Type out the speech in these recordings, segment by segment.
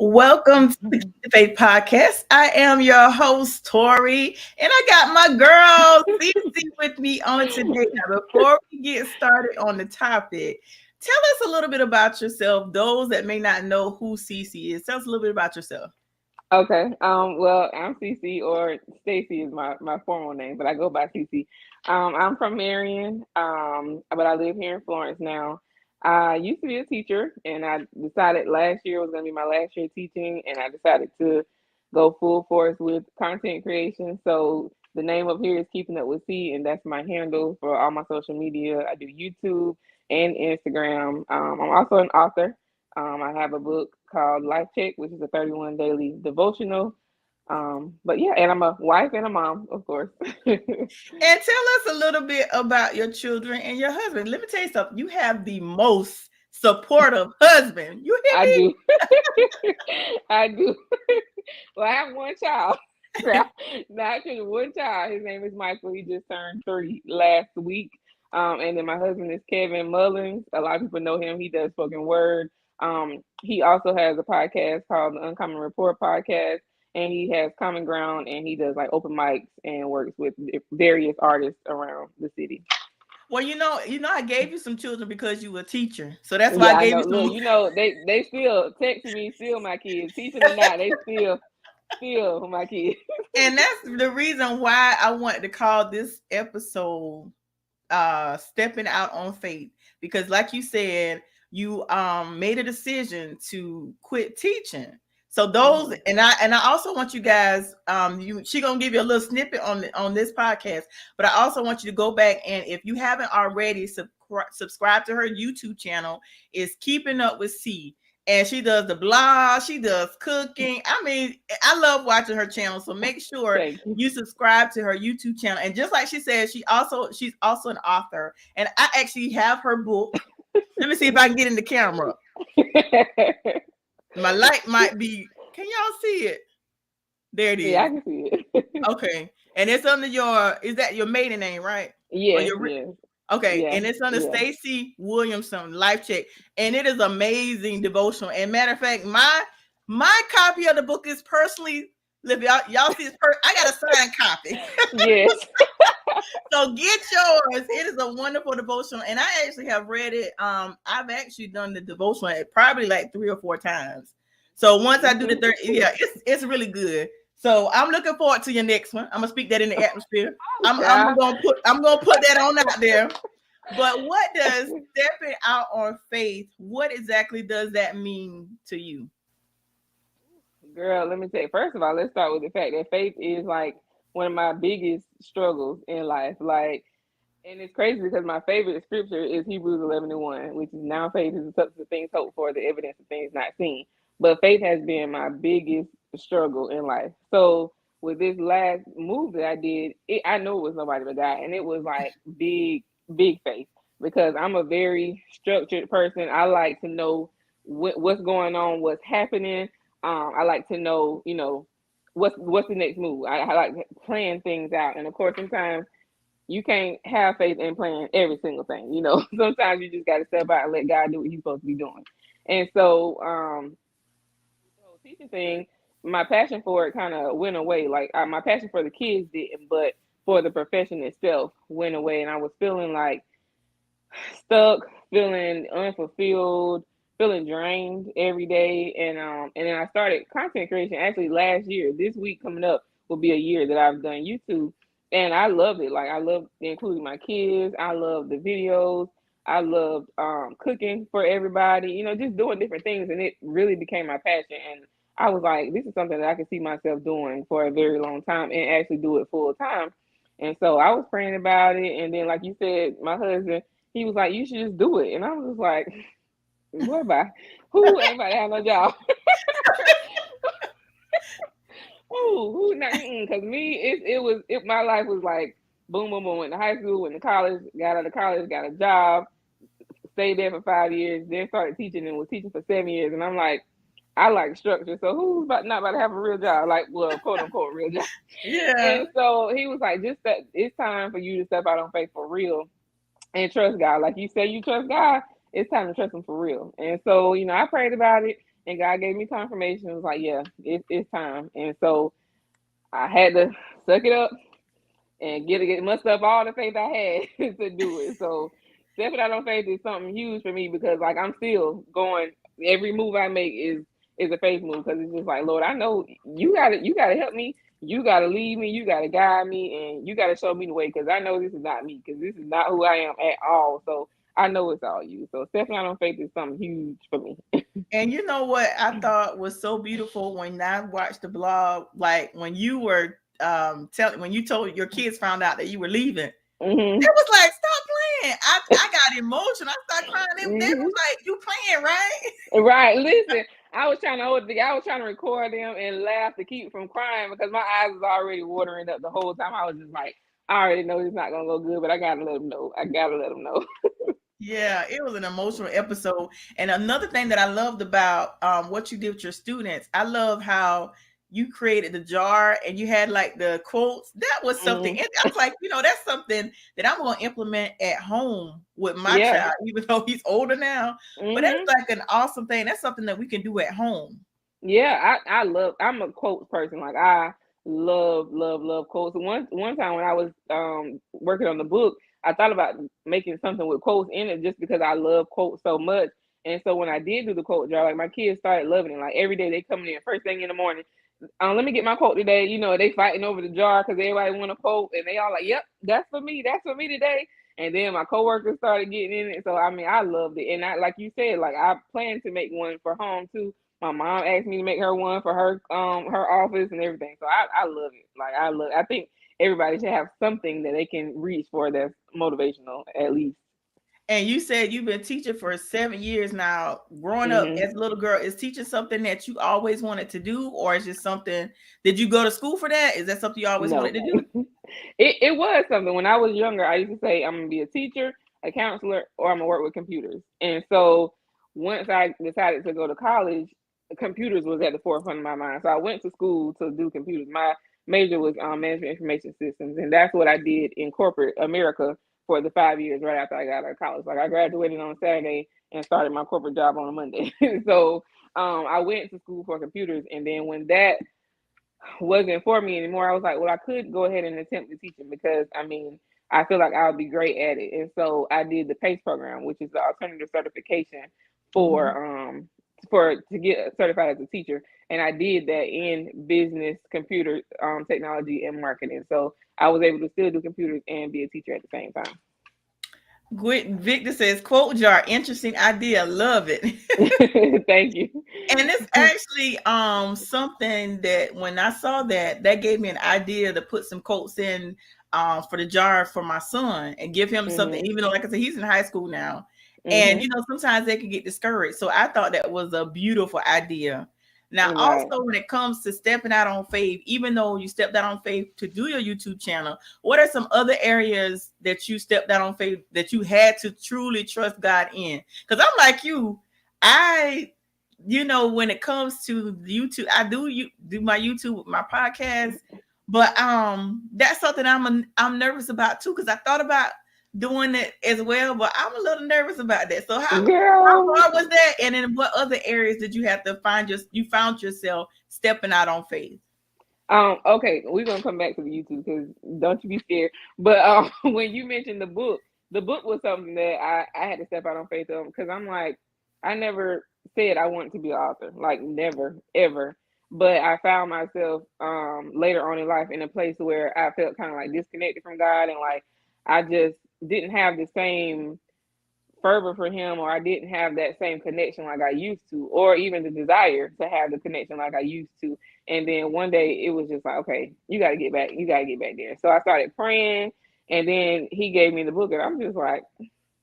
Welcome to the Keep the Faith podcast. I am your host, Tori, and I got my girl, CeCe, with me on today. Now, before we get started on the topic, tell us a little bit about yourself. Those that may not know who CeCe is, tell us a little bit about yourself. Okay. Well, I'm CeCe, or Stacy is my formal name, but I go by CeCe. I'm from Marion, but I live here in Florence now. I used to be a teacher, and I decided last year was going to be my last year teaching, and I decided to go full force with content creation. So the name up here is Keeping Up with C, and that's my handle for all my social media. I do YouTube and Instagram. I'm also an author. I have a book called Life Check, which is a 31 daily devotional. But yeah, and I'm a wife and a mom, of course. And tell us a little bit about your children and your husband. Let me tell you something. You have the most supportive husband. You hear I me? do. I do. Well, I have one child. Not actually one child. His name is Michael. He just turned 3 last week. And then my husband is Kevin Mullins. A lot of people know him. He does spoken word. He also has a podcast called the Uncommon Report podcast, and he has Common Ground, and he does like open mics and works with various artists around the city. Well, I gave you some children because you were a teacher. So that's why I Yeah, I gave know. you Look, some. they still texting me, still my kids, teaching or not, they still my kids. And that's the reason why I wanted to call this episode Stepping Out on Faith. Because like you said, you made a decision to quit teaching. So those Mhm. and I also want you guys she gonna give you a little snippet on this podcast, but I also want you to go back, and if you haven't already, subscribe to her YouTube channel. Is Keeping Up with C, and she does the blog, she does cooking. I mean, I love watching her channel. So make sure Thank you. you subscribe to her YouTube channel. And just like she said, she's also an author. And I actually have her book. Let me see if I can get in the camera. My light might be. Can y'all see it? There it Yeah, is. I can see it. Okay, and it's under your. Is that your maiden name, right? Or Yes, your yes, Okay, yeah, and it's under yeah. Stacey Williamson Life Check, and it is amazing devotional. And matter of fact, my copy of the book is personally. If y'all see this, I got a signed copy. Yes. So get yours. It is a wonderful devotional, and I actually have read it. I've actually done the devotional probably like 3 or 4 times. So once I do the Mhm. third, yeah, it's really good. So I'm looking forward to your next one. I'm gonna speak that in the atmosphere. I'm Child. gonna put that on out there. But what does stepping out on faith? What exactly does that mean to you? Girl, let me tell you. First of all, let's start with the fact that faith is like one of my biggest struggles in life. Like, and it's crazy because my favorite scripture is Hebrews 11:1, which is now faith is the substance of things hoped for, the evidence of things not seen. But faith has been my biggest struggle in life. So with this last move that I did, I know it was nobody but God, and it was like big faith because I'm a very structured person. I like to know what's going on, what's happening. I like to know, what's the next move. I like to plan things out, and of course, sometimes you can't have faith in planning every single thing. Sometimes you just got to step out and let God do what He's supposed to be doing. And so, the whole teaching thing, my passion for it kind of went away. Like my passion for the kids didn't, but for the profession itself went away, and I was feeling like stuck, feeling unfulfilled, feeling drained every day. And then I started content creation actually last year. This week coming up will be a year that I've done YouTube. And I love it. Like I love including my kids. I love the videos. I loved cooking for everybody, just doing different things. And it really became my passion. And I was like, this is something that I could see myself doing for a very long time and actually do it full time. And so I was praying about it. And then, like you said, my husband, he was like, you should just do it. And I was just like, what about who ain't about to have no job? Who not? Because me, my life was like boom, boom, boom. Went to high school, went to college, got out of college, got a job, stayed there for 5 years, then started teaching and was teaching for 7 years. And I'm like, I like structure. So who's not about to have a real job? Like, well, quote unquote real job. Yeah. And so he was like, just that it's time for you to step out on faith for real and trust God. Like you say, you trust God, it's time to trust Him for real. And so, I prayed about it. and God gave me confirmation. It was like, yeah, it's time. And so I had to suck it up and get muster up all the faith I had to do it. So stepping out on faith is something huge for me because like I'm still going. Every move I make is a faith move because it's just like, Lord, I know you gotta help me. You gotta lead me. You gotta guide me, and you gotta show me the way because I know this is not me because this is not who I am at all. So I know it's all you. So stepping out on faith is something huge for me. And you know what I thought was so beautiful when I watched the blog, like when you were telling when you told your kids found out that you were leaving. Hmm. It was like, stop playing. I got emotional. I started crying. They was Hmm. like, you playing, right? Right. Listen, I was trying to hold the, I was trying to record them and laugh to keep from crying because my eyes was already watering up the whole time. I was just like, I already know it's not gonna go good, but I gotta let them know. I gotta let them know. Yeah, it was an emotional episode. And another thing that I loved about what you did with your students, I love how you created the jar and you had like the quotes. That was something. Hmm. I was like, that's something that I'm going to implement at home with my Yeah. child, even though he's older now. But that's Hmm. like an awesome thing. That's something that we can do at home. Yeah, I love. I'm a quotes person. Like I love quotes. One time when I was working on the book, I thought about making something with quotes in it just because I love quotes so much. And so when I did do the quote jar, like my kids started loving it. Like every day they coming in first thing in the morning. Let me get my quote today. You know, they fighting over the jar because everybody want a quote, and they all like, "Yep, that's for me. That's for me today." And then my coworkers started getting in it. So I mean, I loved it, and I like you said, like I plan to make one for home too. My mom asked me to make her one for her office and everything. So I love it. Like I think everybody should have something that they can reach for that's motivational at least. And you said you've been teaching for 7 years now. Growing up Hmm. as a little girl, is teaching something that you always wanted to do, or is just something? Did you go to school for that? Is that something you always wanted No. to do? It was something when I was younger. I used to say I'm gonna be a teacher, a counselor, or I'm gonna work with computers. And so once I decided to go to college, computers was at the forefront of my mind. So I went to school to do computers. My major was management information systems, and that's what I did in corporate America for the 5 years right after I got out of college. Like I graduated on a Saturday and started my corporate job on a Monday. So I went to school for computers, and then when that wasn't for me anymore, I was like, well, I could go ahead and attempt to teach it because I mean, I feel like I'll be great at it. And so I did the PACE program, which is the alternative certification Mhm. for to get certified as a teacher. And I did that in business, computer technology, and marketing. So I was able to still do computers and be a teacher at the same time. Victor says, "Quote jar, interesting idea, love it." Thank you. And it's actually something that when I saw that gave me an idea to put some quotes in for the jar for my son and give him something, Hmm. even though like I said, he's in high school now. And Hmm. sometimes they can get discouraged. So I thought that was a beautiful idea. Now, Right. also when it comes to stepping out on faith, even though you stepped out on faith to do your YouTube channel, what are some other areas that you stepped out on faith that you had to truly trust God in? Because I'm like you, I when it comes to YouTube, I do my YouTube with my podcast, but that's something I'm nervous about too because I thought about doing it as well, but I'm a little nervous about that. So how Girl. hard was that? And then what other areas did you have to you found yourself stepping out on faith? Okay, we're gonna come back to the YouTube because don't you be scared. But when you mentioned the book was something that I had to step out on faith of because I'm like, I never said I wanted to be an author, like never, ever. But I found myself later on in life in a place where I felt kind of like disconnected from God and like I just didn't have the same fervor for him or I didn't have that same connection like I used to, or even the desire to have the connection like I used to. And then one day it was just like, okay, you gotta get back there. So I started praying and then he gave me the book and I'm just like,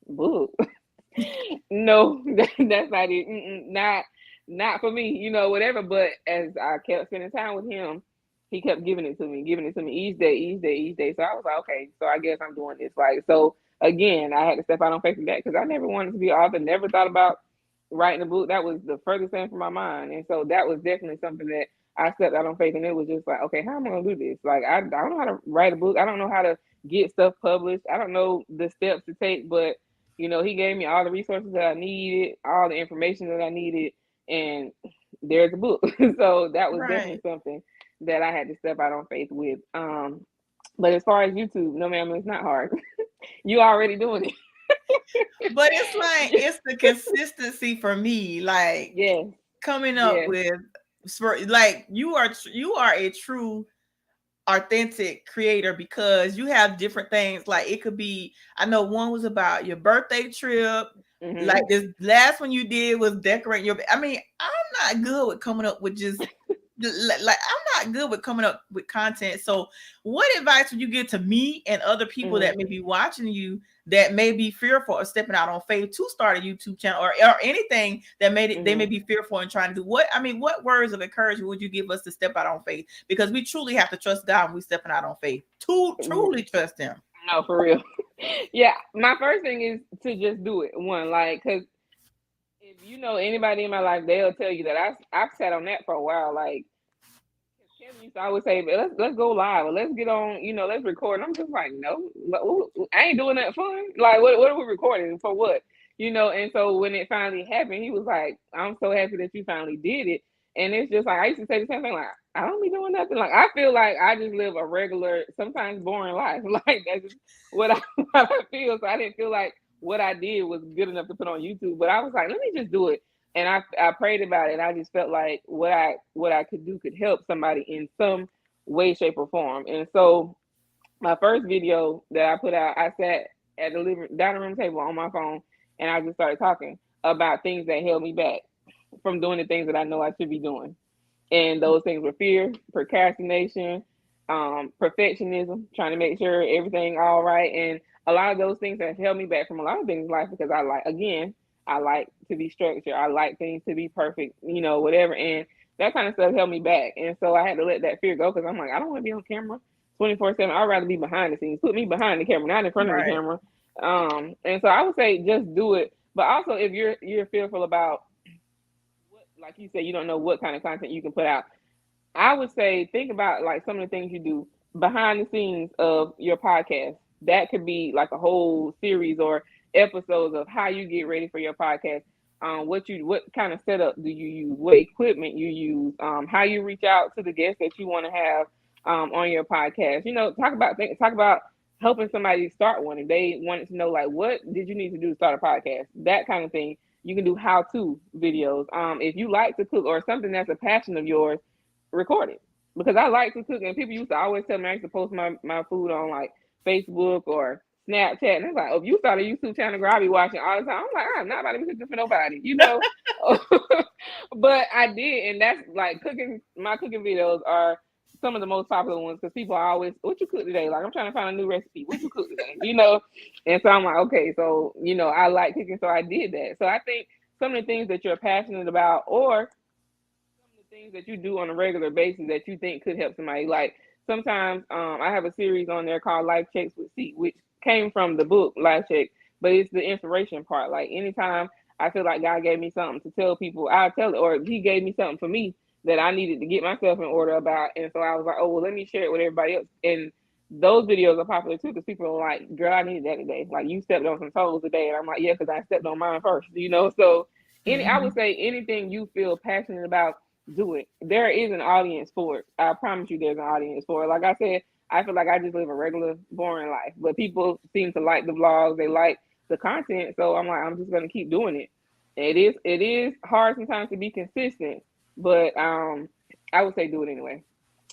book? No, that's not it. Not for me, whatever. But as I kept spending time with him, he kept giving it to me each day, each day, each day. So I was like, okay, so I guess I'm doing this. Like, so again, I had to step out on faith in that because I never wanted to be an author, never thought about writing a book. That was the furthest thing from my mind. And so that was definitely something that I stepped out on faith and it was just like, okay, how am I gonna do this? Like I don't know how to write a book. I don't know how to get stuff published. I don't know the steps to take, but he gave me all the resources that I needed, all the information that I needed, and there's a book. So that was definitely Right. something that I had to step out on faith with. But as far as YouTube, no ma'am, it's not hard. You already doing But it's like it. it's the consistency for me, like Yes, coming up yes. with like you are a true authentic creator because you have different things. Like it could be, I know one was about your birthday trip. Like Hmm. this last one you did was decorate your, I mean, I'm not good with coming up with just like I'm not good with coming up with content. So what advice would you give to me and other people Hmm. that may be watching you that may be fearful of stepping out on faith to start a YouTube channel or anything that they may Hmm. be fearful and trying to do? What, I mean, what words of encouragement would you give us to step out on faith? Because we truly have to trust God when we stepping out on faith to truly trust him. No, for real. Yeah, my first thing is to just do it. One, like, because if you know anybody in my life, they'll tell you that I've sat on that for a while. Like Kevin used to always say, let's go live or let's get on, let's record. And I'm just like, no, I ain't doing that fun. Like, what are we recording for? What? And so when it finally happened, he was like, I'm so happy that you finally did it. And it's just like I used to say the same thing, like, I don't be doing nothing. Like I feel like I just live a regular, sometimes boring life. Like that's just what I, what I feel. So I didn't feel like what I did was good enough to put on YouTube. But I was like, let me just do it. And I prayed about it, and I just felt like what I could do could help somebody in some way, shape, or form. And so my first video that I put out, I sat at the dining room table on my phone, and I just started talking about things that held me back from doing the things that I know I should be doing. And those things were fear, procrastination, perfectionism, trying to make sure everything all right. And a lot of those things have held me back from a lot of things in life because I like to be structured. I like things to be perfect, whatever. And that kind of stuff held me back. And so I had to let that fear go because I'm like, I don't want to be on camera 24/7. I'd rather be behind the scenes. Put me behind the camera, not in front of the Right. camera. And so I would say just do it. But also if you're fearful about what, like you said, you don't know what kind of content you can put out. I would say think about like some of the things you do behind the scenes of your podcast. That could be like a whole series or episodes of how you get ready for your podcast. What kind of setup do you use? What equipment you use? How you reach out to the guests that you want to have on your podcast. Talk about helping somebody start one. If they wanted to know like what did you need to do to start a podcast, that kind of thing. You can do how to videos. If you like to cook or something that's a passion of yours, record it because I like to cook, and people used to always tell me I used to post my food on like Facebook or Snapchat, and it's like, oh, if you start a YouTube channel, girl, I be watching all the time. I'm like, I'm not about to be cooking for nobody. But I did, and that's like cooking. My cooking videos are some of the most popular ones because people are always, what you cook today? Like I'm trying to find a new recipe. What you cook today? And so I'm like, okay, so I like cooking, so I did that. So I think some of the things that you're passionate about, or the things that you do on a regular basis that you think could help somebody. Like sometimes I have a series on there called Life Checks with CeCe, which came from the book Life Check, but it's the inspiration part. Like anytime I feel like God gave me something to tell people, I'll tell it, or he gave me something for me that I needed to get myself in order about. And so I was like, oh, well, let me share it with everybody else. And those videos are popular too because people are like, girl, I needed that today. Like you stepped on some toes today. And I'm like, yeah, because I stepped on mine first. So I would Mhm. say anything you feel passionate about, do it. There is an audience for it. I promise you there's an audience for it. Like I said, I feel like I just live a regular, boring life. But people seem to like the vlogs, they like the content. So I'm like, I'm just gonna keep doing it. It is hard sometimes to be consistent, but I would say do it anyway.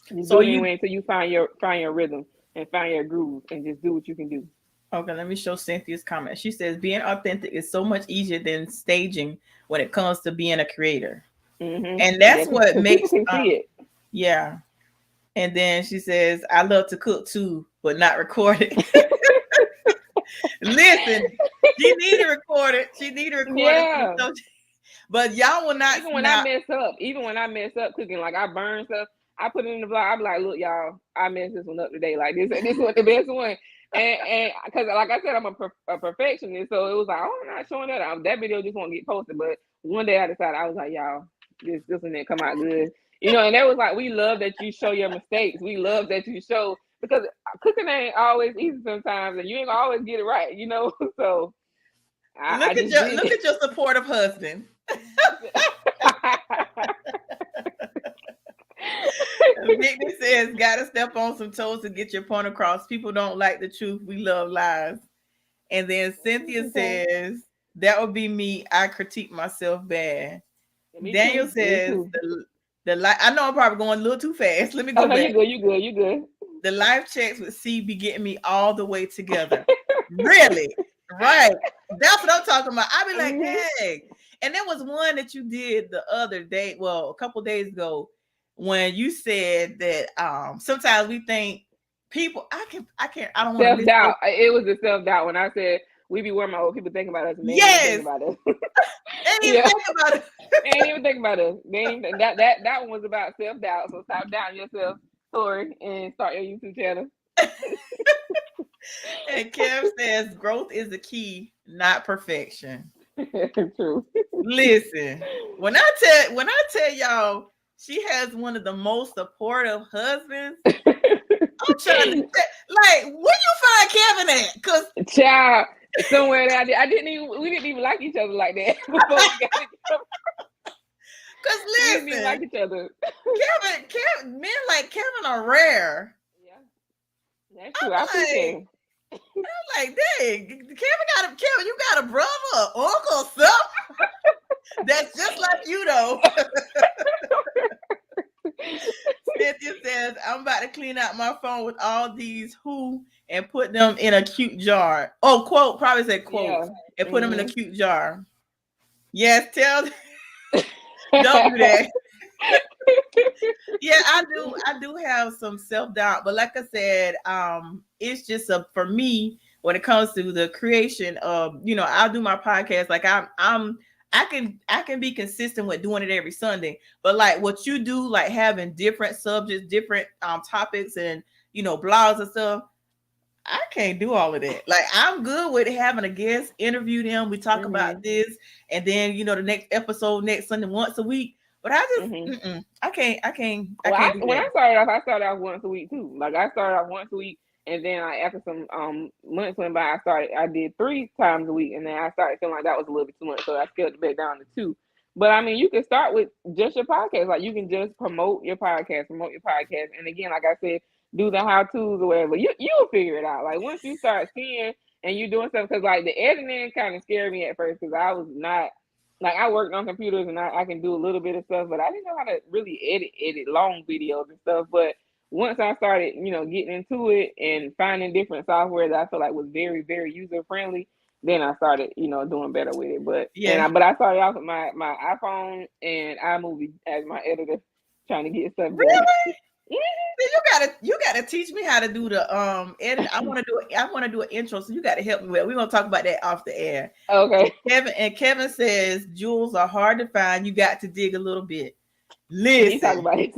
Just So do it you anyway until you find your rhythm and find your groove and just do what you can do. okay? Let me show Cynthia's comment. She says being authentic is so much easier than staging when it comes to being a creator, and Yeah, that's what because people makes can see it. yeah. And then she says, I love to cook too, but not record it. Listen, she need to record it. She need to record it. Yeah. But y'all will not Even when I not mess up cooking, like I burn stuff, I put it in the vlog. I be like, look, y'all, I messed this one up today. Like this was the best one. And because like I said, I'm a perfectionist, so it was like, oh, I'm not showing that. That video just won't get posted. But one day I decided, I was like, y'all, this one didn't come out good. And that was like, we love that you show your mistakes. We love that you show, because cooking ain't always easy sometimes, and you ain't gonna always get it right. So I just did look it. at your supportive husband. says, gotta step on some toes to get your point across. People don't like the truth. We love lies. And then Cynthia Okay. says, that would be me. I critique myself bad. Me Daniel too. Me says, too. the I know I'm probably going a little too fast. Let me Oh go no, back. you good. You good. You good. The life checks with C be getting me all the way together. Really? Right. That's what I'm talking about. I be like, Mhm. dang. And there was one that you did the other day, well, a couple days ago, when you said that sometimes we think people, I don't want to Self miss it. doubt. It was the self doubt when I said we be worried about what people think about us and they ain't even think Yes. about us. Ain't even Yeah, think about it. they ain't even think about us. They ain't even, that one was about self doubt. So stop doubting yourself, Tori, and start your YouTube channel. And Kev says growth is the key, not perfection. True. Listen, when I tell y'all she has one of the most supportive husbands, I'm trying to like where you find Kevin at? Cause Child, somewhere that we didn't even like each other like that before we got together. cause We didn't even like listen, each other. Kevin, men like Kevin are rare. Yeah, that's true. I I'm appreciate like, him. dang, Kevin, you got a brother, or uncle, something that's just like you though. Cynthia says, I'm about to clean out my phone with all these who and put them in a cute jar. Oh, quote, probably said Yeah. quotes and put them in a cute jar. Yes, don't do that. Yeah, I do have some self-doubt, but like I said, it's just for me when it comes to the creation of, I'll do my podcast. Like I can be consistent with doing it every Sunday, but like what you do, like having different subjects, different topics, and blogs and stuff, I can't do all of that. Like I'm good with having a guest, interview them, we talk about this, and then the next episode next Sunday once a week. But I just I can't do When that. I started off once a week too. Like I started off once a week, and then after some months went by, I did 3 times a week, and then I started feeling like that was a little bit too much, so I scaled it back down to 2. But I mean, you can start with just your podcast. Like you can just promote your podcast, and again, like I said, do the how tos or whatever. You'll figure it out. Like once you start seeing and you doing stuff, because like the editing kind of scared me at first because I was not like I worked on computers and I can do a little bit of stuff, but I didn't know how to really edit long videos and stuff. But once I started, getting into it and finding different software that I feel like was very, very user friendly, then I started, doing better with it. But Yeah. I started off with my iPhone and iMovie as my editor, trying to get stuff done. Really? You gotta teach me how to do the edit. I want to do an intro, so you gotta help me with it. We're gonna talk about that off the air. Okay. Kevin says jewels are hard to find. You got to dig a little bit. He talk Listen. about it.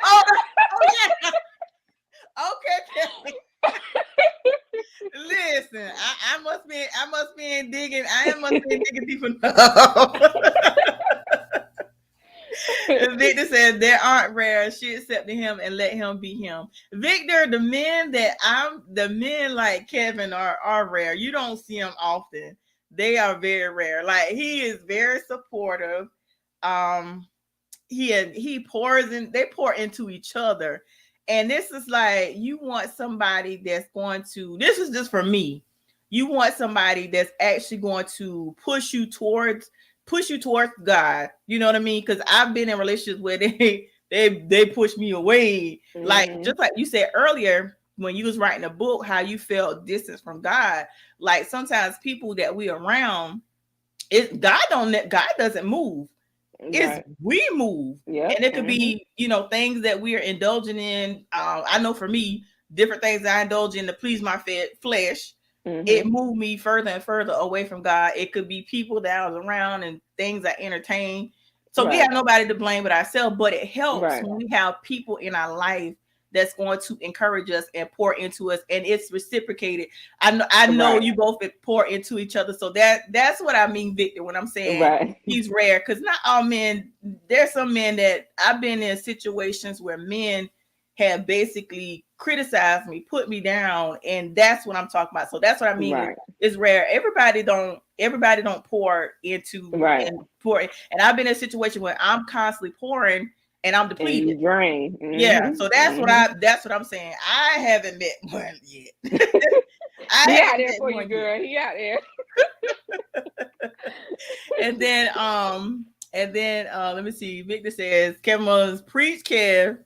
oh yeah. Okay, Kevin. Listen, I must be digging. I must be digging deep enough. Victor says there aren't rare. She accepted him and let him be him. Victor, the men like Kevin are rare. You don't see them often. They are very rare. Like he is very supportive. He pours in. They pour into each other, and this is like you want somebody that's going to. This is just for me. You want somebody that's actually going to push you towards God. You know what I mean? Because I've been in relationships where they push me away. Like just like you said earlier when you was writing a book, how you felt distance from God. Like sometimes people that we around, God doesn't move. It's we move. Yeah. And it could be, things that we are indulging in. I know for me, different things that I indulge in to please my flesh. It moved me further and further away from God. It could be people that I was around and things I entertained. So we have nobody to blame but ourselves, but it helps when we have people in our life that's going to encourage us and pour into us, and it's reciprocated. I know you both pour into each other. So that's what I mean, Victor, when I'm saying he's rare, because not all men, there's some men that I've been in situations where men have basically criticized me, put me down, and that's what I'm talking about. So that's what I mean. It's rare. Everybody don't pour into and pour. And I've been in a situation where I'm constantly pouring, and I'm And you depleted. drain. Yeah, so that's what I'm saying. I haven't met one yet. I He out haven't there met for you, one yet. girl. He out there. And then let me see. Victor says, Kevin Mullins, preach, Kev.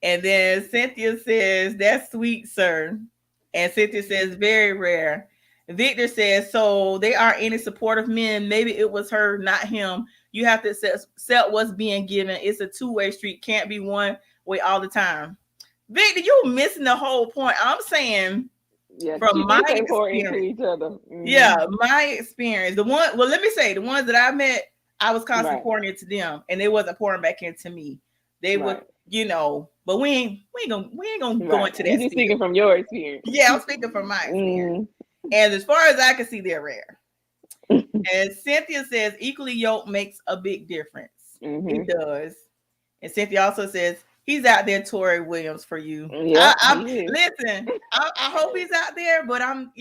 And then Cynthia says, that's sweet, sir. And Cynthia says, very rare. Victor says, so they aren't any supportive men. Maybe it was her, not him. You have to accept what's being given. It's a two-way street. Can't be one way all the time. Victor, you're missing the whole point. I'm saying, Yeah, from she my did say pour into experience, each other. yeah, my experience. Let me say, the ones that I met, I was constantly Right. pouring into them, and they wasn't pouring back into me. They would, Right. but we ain't gonna go Right. into You that just still. speaking from your experience. Yeah, I'm speaking from my experience. And as far as I can see, they're rare. And Cynthia says, equally yoked makes a big difference. It does. And Cynthia also says, he's out there, Tori Williams, for you. Yeah, Listen, I hope he's out there, but I'm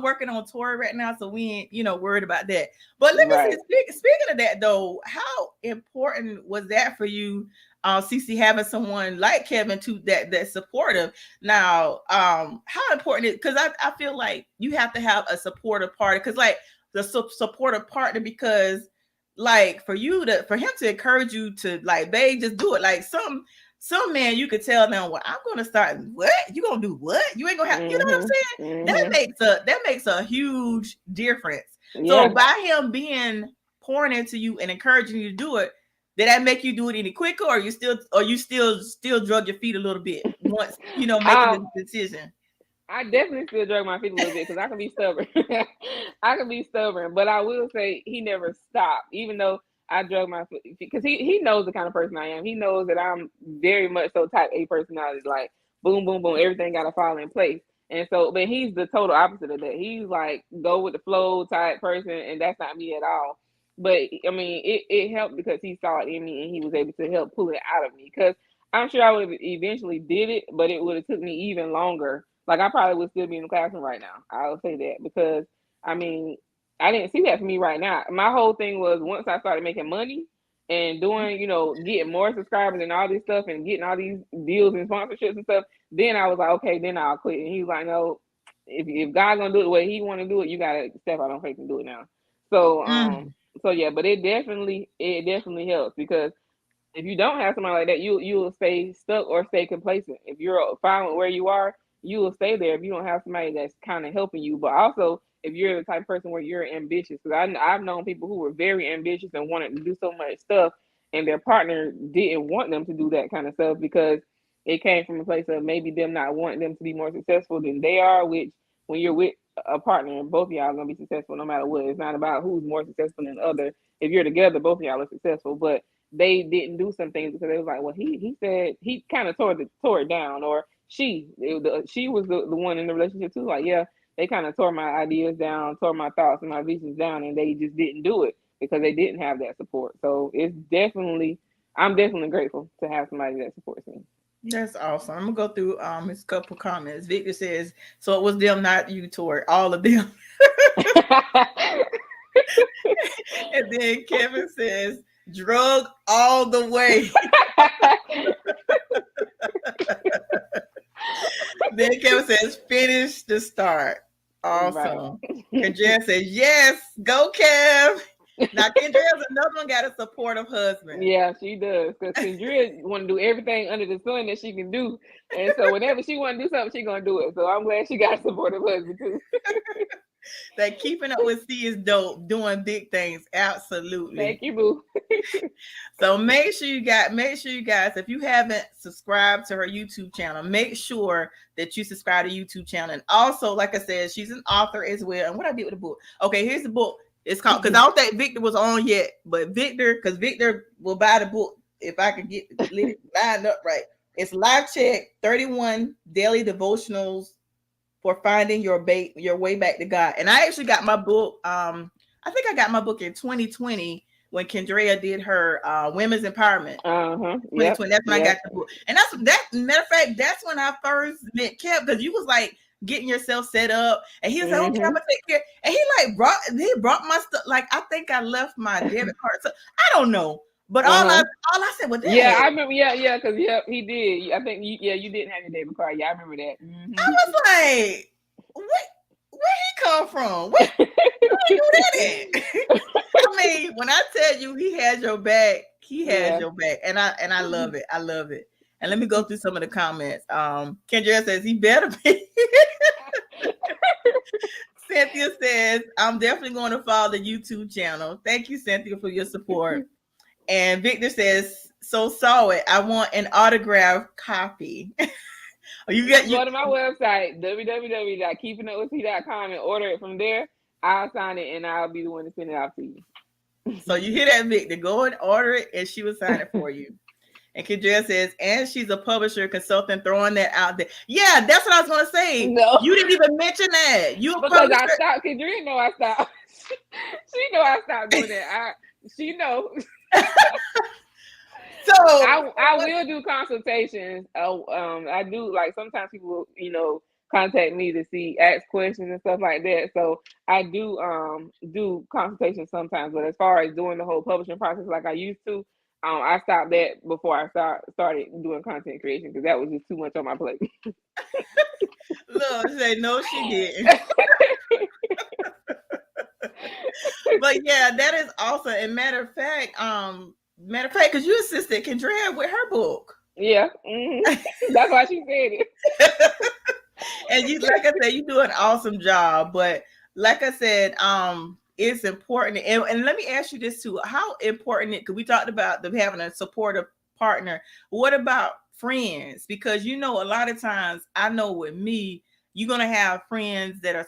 working on Tori right now, so we ain't, worried about that. But let me see, speaking of that though, how important was that for you, CeCe, having someone like Kevin too that's supportive? Now, how important is, because I feel like you have to have a supportive partner, because like the supportive partner, because like for him to encourage you to like, babe, just do it. Like some man, you could tell them, well, I'm gonna start. What you gonna do? What you ain't gonna have? You know what I'm saying? That makes a huge difference. Yeah. So by him being pouring into you and encouraging you to do it, did that make you do it any quicker, or you still drug your feet a little bit once making the decision? I definitely still drag my feet a little bit because I can be stubborn. I can be stubborn, but I will say he never stopped, even though I drug my foot, because he knows the kind of person I am. He knows that I'm very much so type A personality, like boom, boom, boom, everything got to fall in place. And so, but he's the total opposite of that. He's like go with the flow type person, and that's not me at all. But I mean, it helped because he saw it in me and he was able to help pull it out of me. Because I'm sure I would have eventually did it, but it would have took me even longer. Like I probably would still be in the classroom right now. I'll say that because I mean, I didn't see that for me right now. My whole thing was once I started making money and doing, getting more subscribers and all this stuff and getting all these deals and sponsorships and stuff, then I was like, okay, then I'll quit. And he was like, no, if God's gonna do it the way he wanna do it, you gotta step out on faith and do it now. So yeah, but it definitely helps because if you don't have somebody like that, you will stay stuck or stay complacent. If you're fine with where you are, you will stay there if you don't have somebody that's kind of helping you. But also, if you're the type of person where you're ambitious, because I've known people who were very ambitious and wanted to do so much stuff, and their partner didn't want them to do that kind of stuff because it came from a place of maybe them not wanting them to be more successful than they are. Which when you're with a partner, both of y'all are gonna be successful no matter what. It's not about who's more successful than the other. If you're together, both of y'all are successful, but they didn't do some things because they was like, well, he said he kind of tore it down, or she was the one in the relationship too. Like, yeah, they kind of tore my ideas down, tore my thoughts and my visions down, and they just didn't do it because they didn't have that support. So I'm definitely grateful to have somebody that supports me. That's awesome. I'm gonna go through his couple comments. Victor says, so it was them, not you, Tori, all of them. And then Kevin says, drug all the way. Then Kevin says, finish the start. Awesome. Right. Kendra says, yes, go Kev. Now Kendra's another one got a supportive husband. Yeah, she does. Because Kendra want to do everything under the sun that she can do. And so whenever she want to do something, she gonna do it. So I'm glad she got a supportive husband too. That keeping up with C is dope, doing big things. Absolutely. Thank you, boo. So make sure you guys, if you haven't subscribed to her YouTube channel, make sure that you subscribe to YouTube channel. And also, like I said, she's an author as well. And what I did with the book. Okay, here's the book. It's called, because I don't think Victor was on yet, but Victor will buy the book if I can get it lined up right. It's Life Check 31 Daily Devotionals for Finding Your Way Back to God. And I actually got my book. I think I got my book in 2020 when Kendra did her women's empowerment. 2020. Yep. That's when I got the book. And that matter of fact, that's when I first met Kev, because you was like getting yourself set up, and he was like, okay, I'm gonna take care. And he brought my stuff. Like, I think I left my debit card. So I don't know. But all I said was that. Yeah, I remember. Yeah, because he did. I think you didn't have your David card. Yeah, I remember that. I was like, where he come from? Where you do that at? I mean, when I tell you he has your back, he has your back, and I love it. I love it. And let me go through some of the comments. Kendra says he better be. Cynthia says, I'm definitely going to follow the YouTube channel. Thank you, Cynthia, for your support. And Victor says, so saw it. I want an autographed copy. Go to my website, www.keepingupwitht.com, and order it from there. I'll sign it and I'll be the one to send it out to you. So you hear that, Victor? Go and order it and she will sign it for you. And Kendra says, and she's a publisher consultant, throwing that out there. Yeah, that's what I was going to say. No. You didn't even mention that. Because I stopped. Kendra know I stopped. She know I stopped doing that. She knows. So I will do consultations. I do, like, sometimes people will, contact me to ask questions and stuff like that. So I do consultations sometimes. But as far as doing the whole publishing process like I used to, I stopped that before I started doing content creation because that was just too much on my plate. Look, say no, she didn't. But yeah, that is awesome. And matter of fact, because you assisted Kendra with her book. Yeah, that's why she said it. And you, like I said, you do an awesome job. But like I said, it's important. And let me ask you this too: how important it? Because we talked about having a supportive partner. What about friends? Because a lot of times, I know with me, you're gonna have friends that are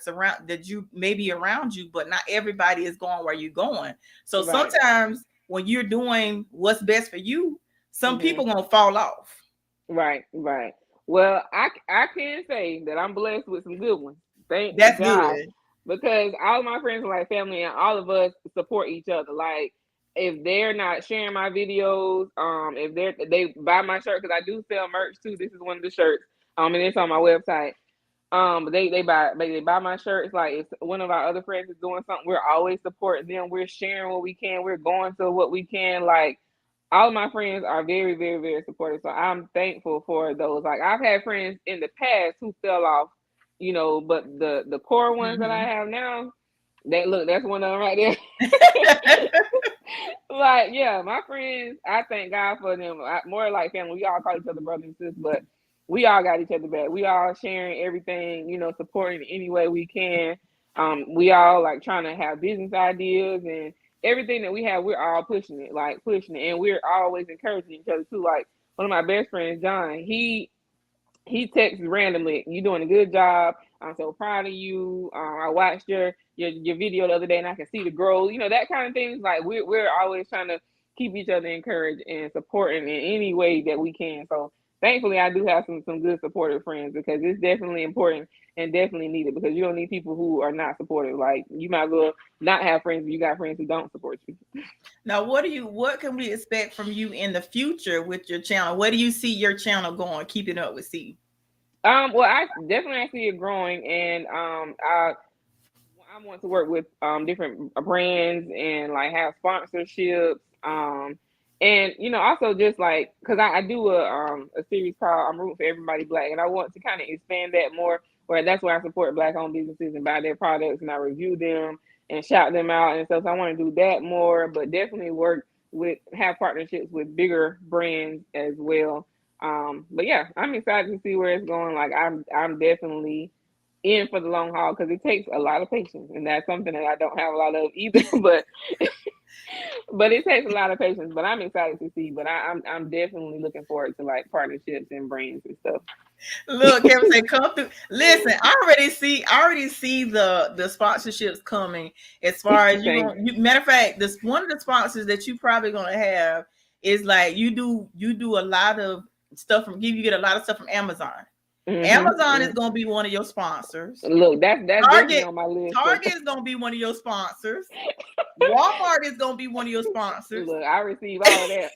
that you may be around you, but not everybody is going where you're going. So sometimes when you're doing what's best for you, some people gonna fall off. Right. Well, I can say that I'm blessed with some good ones. That's God. Good. Because all of my friends are like family, and all of us support each other. Like, if they're not sharing my videos, if they buy my shirt, because I do sell merch too. This is one of the shirts, and it's on my website. But they buy my shirts. Like, if one of our other friends is doing something, we're always supporting them. We're sharing what we can. We're going to what we can. Like, all of my friends are very, very, very supportive. So I'm thankful for those. Like, I've had friends in the past who fell off, but the core ones that I have now, that's one of them right there. Like, yeah, my friends, I thank God for them. More like family. We all call each other brothers and sisters, but we all got each other back. We all sharing everything, supporting any way we can. We all like trying to have business ideas, and everything that we have, we're all pushing it, and we're always encouraging each other too. Like, one of my best friends, John, he texts randomly, "You doing a good job. I'm so proud of you. I watched your video the other day, and I can see the growth." That kind of things. Like, we're always trying to keep each other encouraged and supporting in any way that we can. So thankfully, I do have some good supportive friends, because it's definitely important and definitely needed, because you don't need people who are not supportive. Like, you might as well not have friends if you got friends who don't support you. Now, what can we expect from you in the future with your channel? Where do you see your channel going? Keeping up with CeCe? Well, I see it growing, and I want to work with different brands and like have sponsorships. And also just like, because I do a series called I'm Rooting for Everybody Black, and I want to kind of expand that more, where that's where I support Black-owned businesses and buy their products, and I review them and shout them out and stuff. So I want to do that more, but definitely have partnerships with bigger brands as well. But yeah, I'm excited to see where it's going. Like, I'm definitely in for the long haul, because it takes a lot of patience, and that's something that I don't have a lot of either. But it takes a lot of patience. But I'm excited to see. But I'm definitely looking forward to like partnerships and brands and stuff. Look, Kevin said, "Come through." Listen, I already see the sponsorships coming. As far as matter of fact, this one of the sponsors that you probably gonna have is like you do a lot of stuff you get a lot of stuff from Amazon. Amazon is gonna be one of your sponsors. Look, that's Target on my list. Target is gonna be one of your sponsors. Walmart is gonna be one of your sponsors. Look, I receive all of that.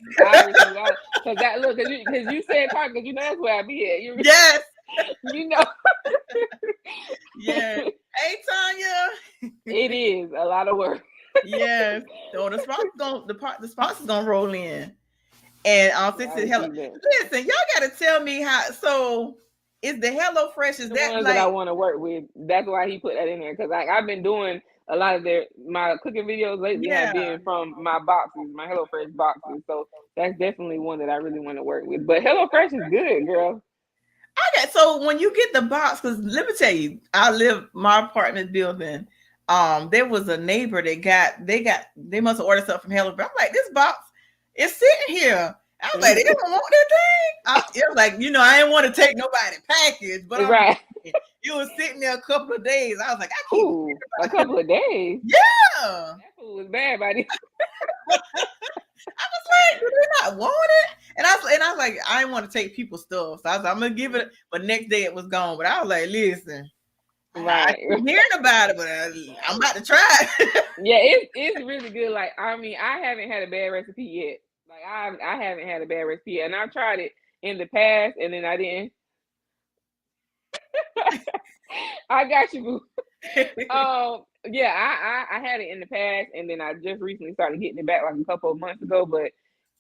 Because you said Target, that's where I be at. Yes. Yeah. Hey, Tanya. It is a lot of work. Yes. So the sponsor's gonna roll in. And Yeah, I since hello, received that. listen, y'all gotta tell me how. So is the Hello Fresh? Is The that ones that I like want to work with. That's why he put that in there because like I've been doing a lot of my cooking videos lately have yeah? been from my boxes, my HelloFresh boxes. So that's definitely one that I really want to work with. But HelloFresh is good, girl. Okay, so when you get the box, because let me tell you, I live my apartment building. There was a neighbor that they must have ordered something from Hello Fresh. I'm like, this box is sitting here. I was like, they don't want that thing. It was like, I didn't want to take nobody package, but I'm Right. thinking, it was sitting there a couple of days. I was like, I keep Ooh, a couple of days. yeah. That food was bad, buddy. I was like, do they not want it? And I was like, I didn't want to take people's stuff. So I was like, I'm gonna give it, but next day it was gone. But I was like, listen, I Right. keep hearing about it, but I'm about to try it. Yeah, it's really good. Like I mean, I haven't had a bad recipe yet. Like I haven't had a bad recipe yet. And I've tried it in the past and then I didn't. I got you, boo. Yeah, I had it in the past and then I just recently started getting it back like a couple of months ago, but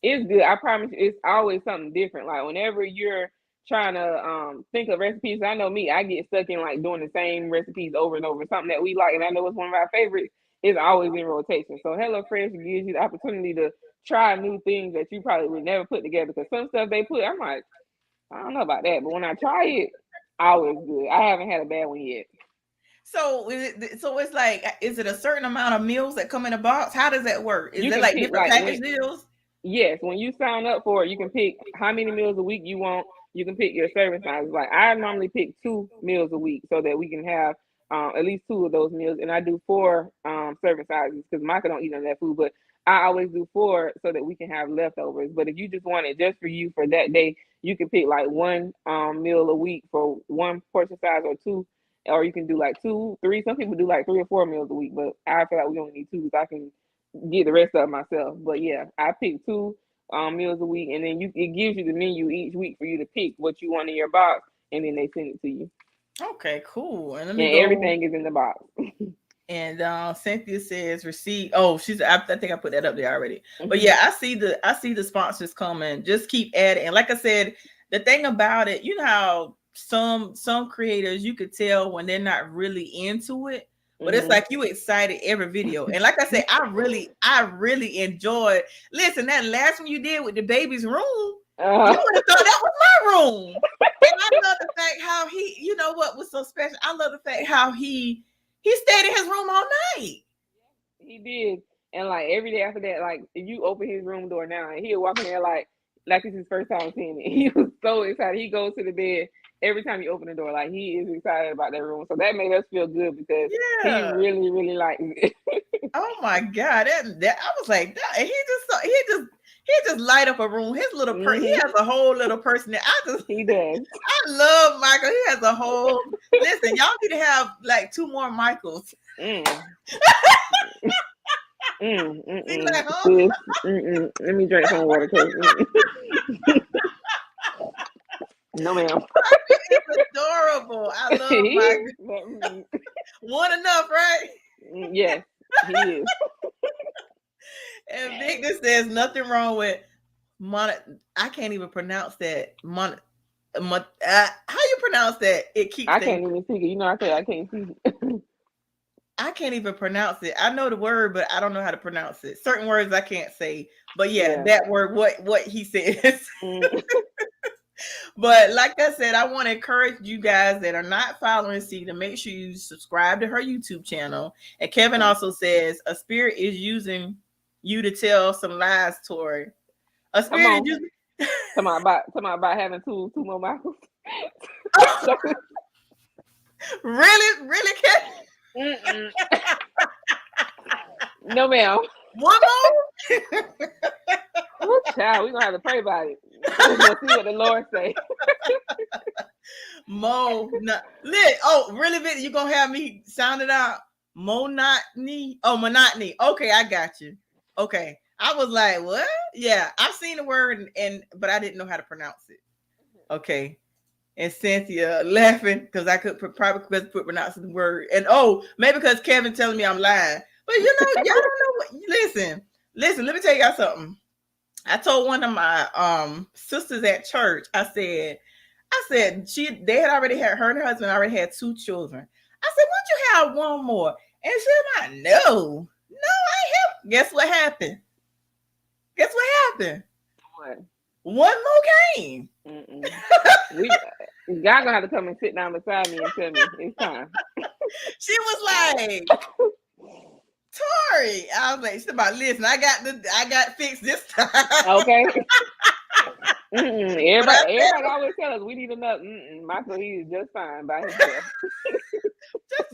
it's good. I promise you, it's always something different. Like whenever you're trying to think of recipes, I know me, I get stuck in like doing the same recipes over and over. Something that we like and I know it's one of our favorites is always in rotation. So HelloFresh gives you the opportunity to try new things that you probably would never put together because some stuff they put, I'm like, I don't know about that, but when I try it, always good. I haven't had a bad one yet. So it's like, is it a certain amount of meals that come in a box? How does that work? Is You it can like pick different like package deals? yes, when you sign up for it, you can pick how many meals a week you want. You can pick your serving sizes. Like I normally pick 2 meals a week so that we can have at least 2 of those meals, and I do 4 serving sizes because Micah don't eat none of that food. But I always do 4 so that we can have leftovers. But if you just want it just for you for that day, you can pick like one meal a week for one portion size or 2, or you can do like 2, 3. Some people do like 3 or 4 meals a week, but I feel like we only need 2 so I can get the rest of it myself. But yeah, I pick 2 meals a week, and then it gives you the menu each week for you to pick what you want in your box, and then they send it to you. Okay, cool. And let me And go. everything is in the box. And Cynthia says receipt. Oh, I think I put that up there already. But Mm-hmm. yeah, I see the sponsors coming. Just keep adding. And like I said, the thing about it, you know how some creators you could tell when they're not really into it, but it's Mm-hmm. like you excited every video. And like I said, I really enjoyed. Listen, that last one you did with the baby's room, you Uh, would have thought that was my room. And I love the fact how he, you know what was so special. I love the fact how he stayed in his room all night. he did, and like every day after that, like if you open his room door now, and he'll walk in there like it's his first time seeing it. He was so excited. He goes to the bed every time you open the door. Like he is excited about that room. So that made us feel good because he Yeah. really, really likes it. Oh my God. That I was like, that, he just light up a room. His little he Mm-hmm. has a whole little person. He does. I love Michael. He has a whole listen. Y'all need to have like 2 more Michaels. Mm. Be like, huh? Sis, let me drink some water, cause no, ma'am. It's adorable. I love He is, Michael. but, One enough, right? yes, he is. And Victor says nothing wrong with mon. I can't even pronounce that. How you pronounce that? It keeps I things. can't even see it. You know, I say I can't see it. I can't even pronounce it. I know the word, but I don't know how to pronounce it. Certain words I can't say. But yeah, Yeah. that word, what he says. Mm, But like I said, I want to encourage you guys that are not following C to make sure you subscribe to her YouTube channel. And Kevin okay. also says a spirit is using you to tell some lies, Tori. A Come spirit is on. using. Talking about having two more Michaels. Really, really, Kevin? Mm-mm. No, ma'am. One more? Ooh, child, we gonna have to pray about it. We'll see what the Lord say. Oh, really, Vic? You gonna have me sound it out? Monotony. Oh, monotony. Okay, I got you. Okay, I was like, what? Yeah, I've seen the word, but I didn't know how to pronounce it. Okay, and Cynthia laughing because I could probably put pronouncing the word, and maybe because Kevin telling me I'm lying. But y'all don't know listen. Let me tell y'all something. I told one of my sisters at church. I said they had already had her and her husband already had 2 children. I said, "Why don't you have one more?" And she was like, "No, I have." Guess what happened? Guess what happened? What? One more came. Y'all gonna have to come and sit down beside me and tell me it's time. She was like, "Tori," I was like, "She's about listen. I got fixed this time." Okay. Everybody always tell us we need another. Michael, he is just fine by himself. just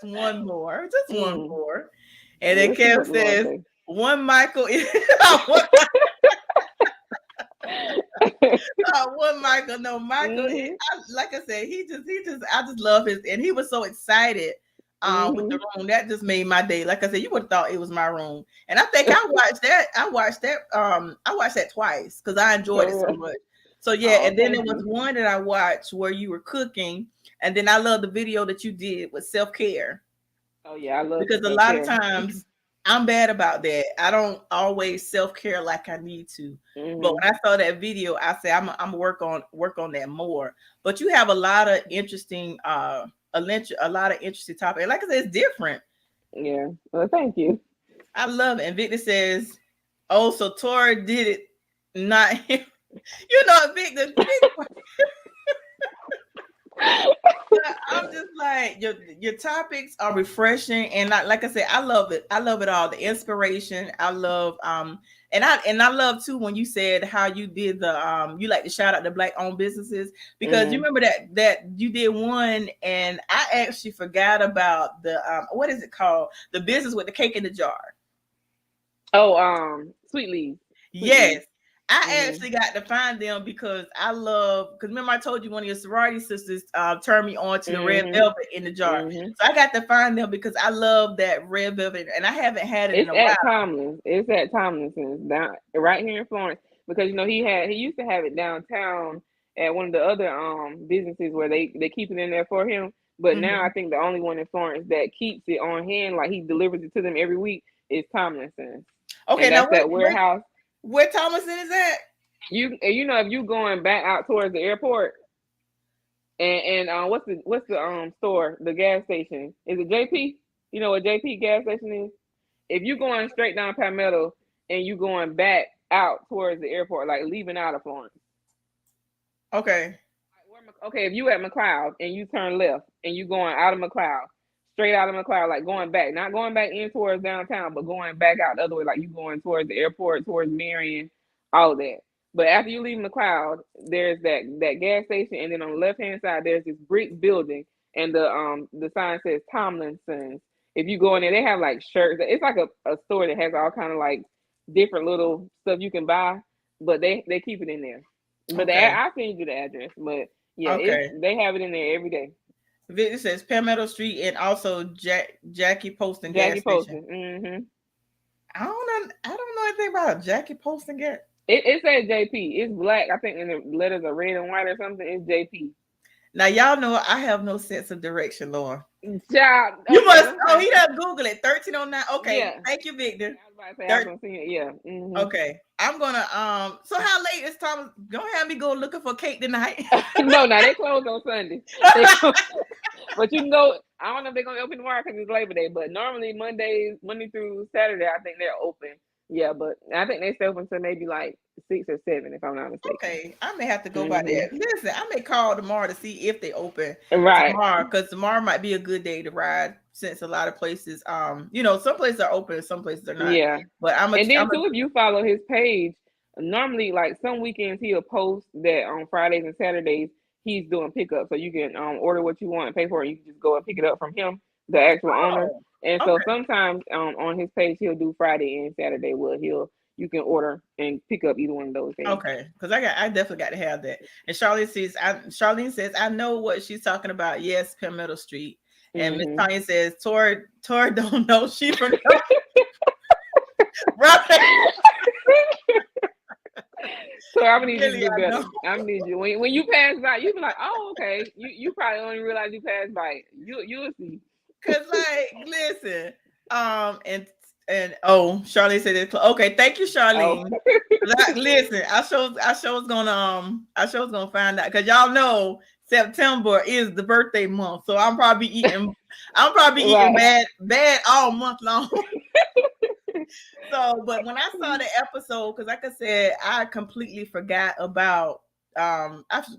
one more, one more. And then Kev says, "One Michael is one Michael. No, Michael. Like I said, he just. I just love his, and he was so excited with the room. That just made my day. Like I said, you would have thought it was my room, and I think I watched that. I watched that twice because I enjoyed it so much. So yeah, and then there was one that I watched where you were cooking, and then I love the video that you did with self-care. Oh yeah, I love because a lot of times I'm bad about that. I don't always self-care like I need to. But when I saw that video, I said I'm work on that more. But you have a lot of interesting a lot of interesting topics. Like I said, it's different. Yeah. Well, thank you. I love it. And Victor says, "Oh, so Tori did it, not him." You know, Victor. I'm just like your topics are refreshing, and like I said, I love it. I love it all. The inspiration. I love and I love too when you said how you did the you like to shout out the Black owned businesses, because you remember that you did one, and I actually forgot about the what is it called, the business with the cake in the jar. Oh, Sweet Leaves. Yes. I actually got to find them because remember I told you one of your sorority sisters turned me on to the red velvet in the jar. So I got to find them because I love that red velvet, and I haven't had it in a while. It's at Tomlinson's down right here in Florence, because he used to have it downtown at one of the other businesses where they keep it in there for him. But now I think the only one in Florence that keeps it on hand, like he delivers it to them every week, is Tomlinson's. Okay, and that's that warehouse. Where Tomlinson is at? If you going back out towards the airport, and what's the store, the gas station? Is it JP? You know what JP gas station is? If you going straight down Palmetto and you going back out towards the airport, like leaving out of Florence. Okay. Okay, if you at McLeod and you turn left and you going out of McLeod, straight out of McLeod, like going back, not going back in towards downtown, but going back out the other way, like you going towards the airport, towards Marion, all of that. But after you leave McLeod, there's that gas station, and then on the left hand side there's this brick building, and the sign says Tomlinson's. If you go in there, they have like shirts. It's like a store that has all kind of like different little stuff you can buy, but they keep it in there. But I'll send you the address. But yeah, they have it in there every day. It says Palmetto Street and also Jackie Poston gas station. I don't know anything about Jackie Poston gas. It says JP. It's black. I think in the letters are red and white or something. It's JP. Now y'all know I have no sense of direction, Lauren. Child, you must. Oh, he does Google it. 1309. Okay, yeah. Thank you, Victor. I was about to say, I don't see it. Yeah. Okay, I'm gonna. So how late is Thomas? Don't have me go looking for cake tonight. No, they close on Sunday. But you can go. I don't know if they're gonna open tomorrow because it's Labor Day. But normally Monday through Saturday, I think they're open. Yeah, but I think they stay open until maybe like 6 or 7, if I'm not mistaken. Okay, I may have to go by there. Listen, I may call tomorrow to see if they open tomorrow, because tomorrow might be a good day to ride, since a lot of places, some places are open, some places are not. Yeah, but if you follow his page, normally like some weekends he'll post that on Fridays and Saturdays he's doing pickup, so you can order what you want and pay for it. You can just go and pick it up from him, the actual owner. And so sometimes on his page he'll do Friday and Saturday where you can order and pick up either one of those days. Okay, because I definitely got to have that. And Charlene says I know what she's talking about. Yes, Palmetto Street. And Miss Tanya says Tori don't know she from right. So I'm gonna need you to do better. I'm gonna need you when you pass by, you be like, oh, okay. You probably only realize you passed by. You'll see. Cause like, listen, and And Charlene said it. Okay, thank you, Oh, Charlene. Listen, I sure was gonna find out because y'all know September is the birthday month, so I'm probably eating right. bad all month long. So, but when I saw the episode, because like I said, I completely forgot about them, and I was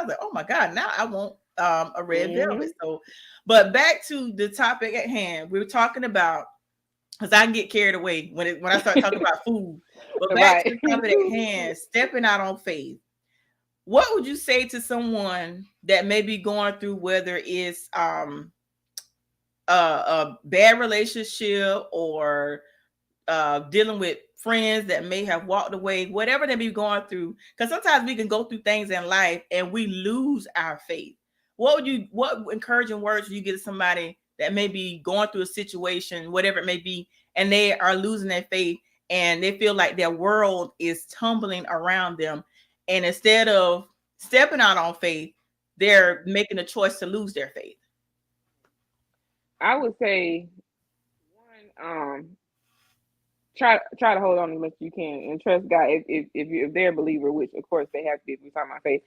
like, oh my god, now I want a red velvet. Hmm. So, but back to the topic at hand, we were talking about because I can get carried away when I start talking about food. But back to Right. the topic at hand, stepping out on faith. What would you say to someone that may be going through whether it's a bad relationship or dealing with friends that may have walked away, whatever they be going through? Because sometimes we can go through things in life and we lose our faith. What encouraging words would you give to somebody that may be going through a situation, whatever it may be, and they are losing their faith and they feel like their world is tumbling around them, and instead of stepping out on faith, they're making a choice to lose their faith? I would say one, try to hold on as much as you can and trust God. If they're a believer, which of course they have to be, if we're talking about faith,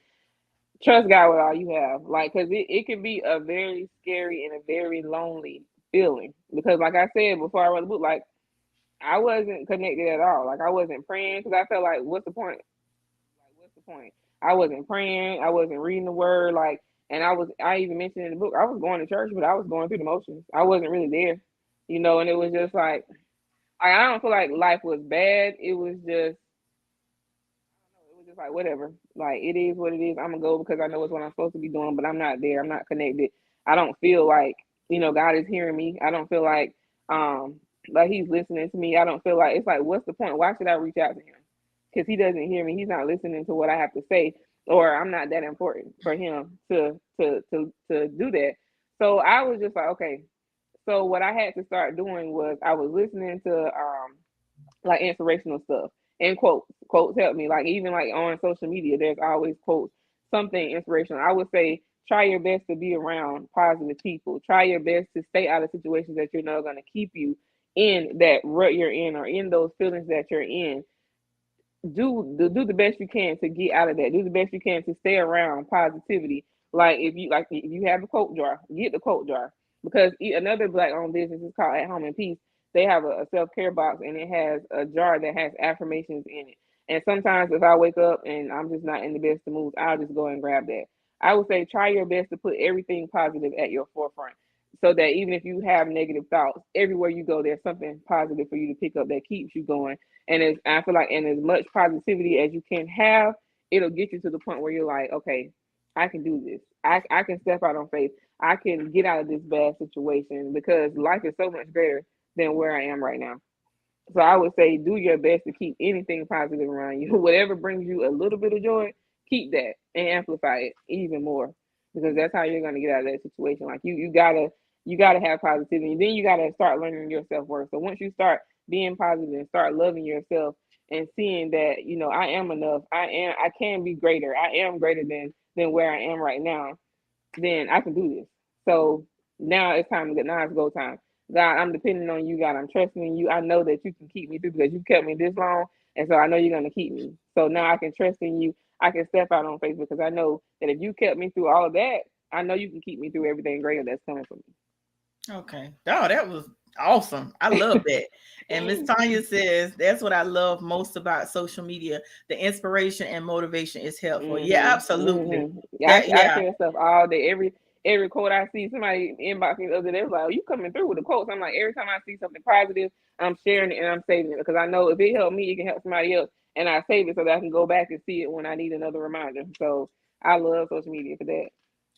trust God with all you have. Like, because it can be a very scary and a very lonely feeling. Because, like I said before I read the book, like, I wasn't connected at all. Like, I wasn't praying because I felt like, what's the point? Like, what's the point? I wasn't praying. I wasn't reading the word. Like, and I even mentioned in the book, I was going to church, but I was going through the motions. I wasn't really there, and it was just like, I don't feel like life was bad. It was just, it was just like whatever. Like, it is what it is. I'm gonna go because I know it's what I'm supposed to be doing, but I'm not there. I'm not connected. I don't feel like God is hearing me. I don't feel like He's listening to me. I don't feel like, it's like, what's the point? Why should I reach out to Him? Because He doesn't hear me. He's not listening to what I have to say, or I'm not that important for Him to do that. So I was just like, okay. So what I had to start doing was I was listening to like inspirational stuff and quotes. Quotes help me. Like, even like on social media, there's always quotes, something inspirational. I would say try your best to be around positive people. Try your best to stay out of situations that you're not going to keep you in that rut you're in, or in those feelings that you're in. Do the best you can to get out of that. Do the best you can to stay around positivity. Like if you have a quote jar, get the quote jar, because another black owned business is called At Home in Peace. They have a self care box, and it has a jar that has affirmations in it. And sometimes if I wake up and I'm just not in the best of moods, I'll just go and grab that. I would say try your best to put everything positive at your forefront, so that even if you have negative thoughts, everywhere you go, there's something positive for you to pick up that keeps you going. And I feel like, and as much positivity as you can have, it'll get you to the point where you're like, okay, I can do this. I can step out on faith. I can get out of this bad situation, because life is so much greater than where I am right now. So I would say do your best to keep anything positive around you. Whatever brings you a little bit of joy, keep that and amplify it even more, because that's how you're gonna get out of that situation. Like, you gotta have positivity. Then you gotta start learning your self worth. So once you start being positive and start loving yourself and seeing that, I am enough. I can be greater. I am greater than where I am right now, then I can do this. So now it's time to get, now it's go time. God, I'm depending on you. God, I'm trusting in you. I know that you can keep me through, because you kept me this long. And so I know you're going to keep me. So now I can trust in you. I can step out on faith, because I know that if you kept me through all of that, I know you can keep me through everything greater that's coming for Okay. Oh, that was awesome. I love that. And Miss me. Tanya says that's what I love most about social media. The inspiration and motivation is helpful. Yeah, absolutely. Yeah, That I yeah. share stuff all day. Every quote I see, somebody inbox me the other day was like, "Oh, you coming through with the quotes?" I'm like, every time I see something positive, I'm sharing it and I'm saving it, because I know if it helped me, it can help somebody else, and I save it so that I can go back and see it when I need another reminder. So I love social media for that.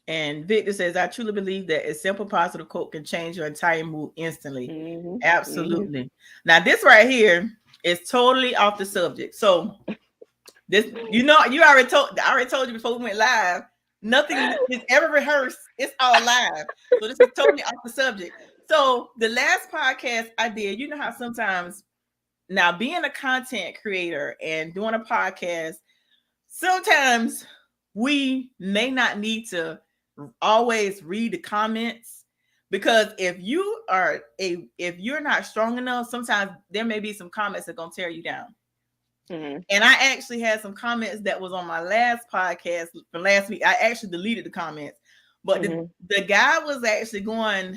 And Victor says, I truly believe that a simple positive quote can change your entire mood instantly. Hmm. Hmm. Absolutely. Now, this right here is totally off the subject. So this, I already told you before we went live, nothing is ever rehearsed. It's all live. So this is totally off the subject. So the last podcast I did, you know how sometimes now being a content creator and doing a podcast, sometimes we may not need to always read the comments, Because if you're not strong enough, sometimes there may be some comments that gonna tear you down. Mm-hmm. And I actually had some comments that was on my last podcast from last week. I actually deleted the comments, but the guy was actually going,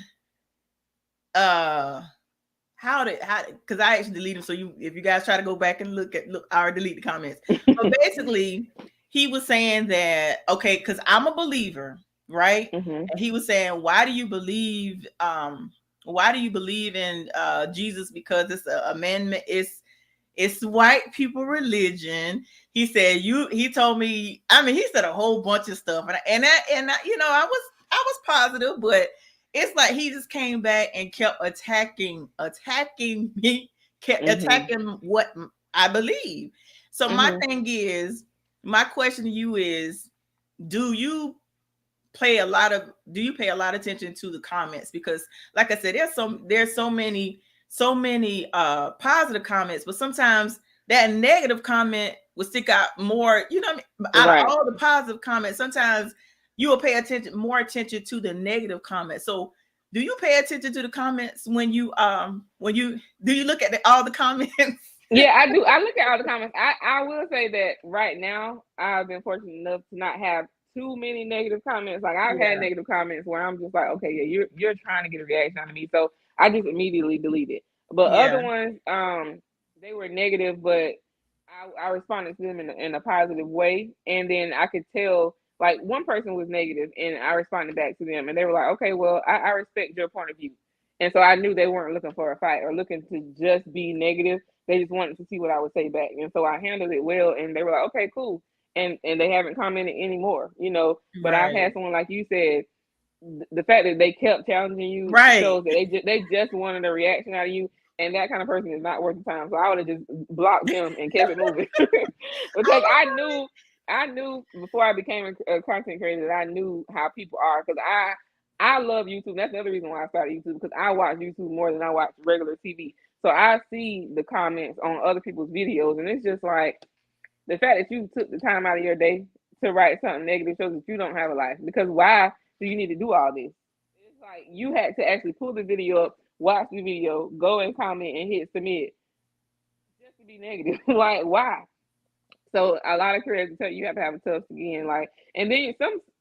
how because I actually deleted them. So if you guys try to go back and look, I already delete the comments. But basically, he was saying that, okay, because I'm a believer, right? And he was saying, why do you believe in Jesus? Because it's an amendment, it's white people religion. He said he told me, I mean, he said a whole bunch of stuff, and I, you know, I was positive, but it's like he just came back and kept attacking me, kept attacking what I believe. So my question to you is, do you pay a lot of attention to the comments? Because like I said, there's so many positive comments, but sometimes that negative comment will stick out more, you know what I mean? Out of all the positive comments, sometimes you will pay more attention to the negative comments. So do you pay attention to the comments when you do you look at all the comments? Yeah, I do. I look at all the comments. I will say that right now I've been fortunate enough to not have too many negative comments. Like I've had negative comments where I'm just like, okay, yeah, you're trying to get a reaction out of me, so I just immediately delete it. But other ones, they were negative, but I responded to them in a positive way, and then I could tell. Like one person was negative, and I responded back to them, and they were like, okay, well, I respect your point of view, and so I knew they weren't looking for a fight or looking to just be negative. They just wanted to see what I would say back, and so I handled it well, and they were like, okay, cool. And they haven't commented anymore, you know. But I've had someone, like you said, the fact that they kept challenging you shows that they just wanted a reaction out of you, and that kind of person is not worth the time. So I would have just blocked them and kept it moving because I knew before I became a content creator that I knew how people are, because I love YouTube. That's the other reason why I started YouTube, because I watch YouTube more than I watch regular TV. So I see the comments on other people's videos, and it's just like, the fact that you took the time out of your day to write something negative shows that you don't have a life. Because why do you need to do all this? It's like you had to actually pull the video up, watch the video, go and comment and hit submit just to be negative. Like, why? So a lot of creators tell you have to have a tough skin. Like, and then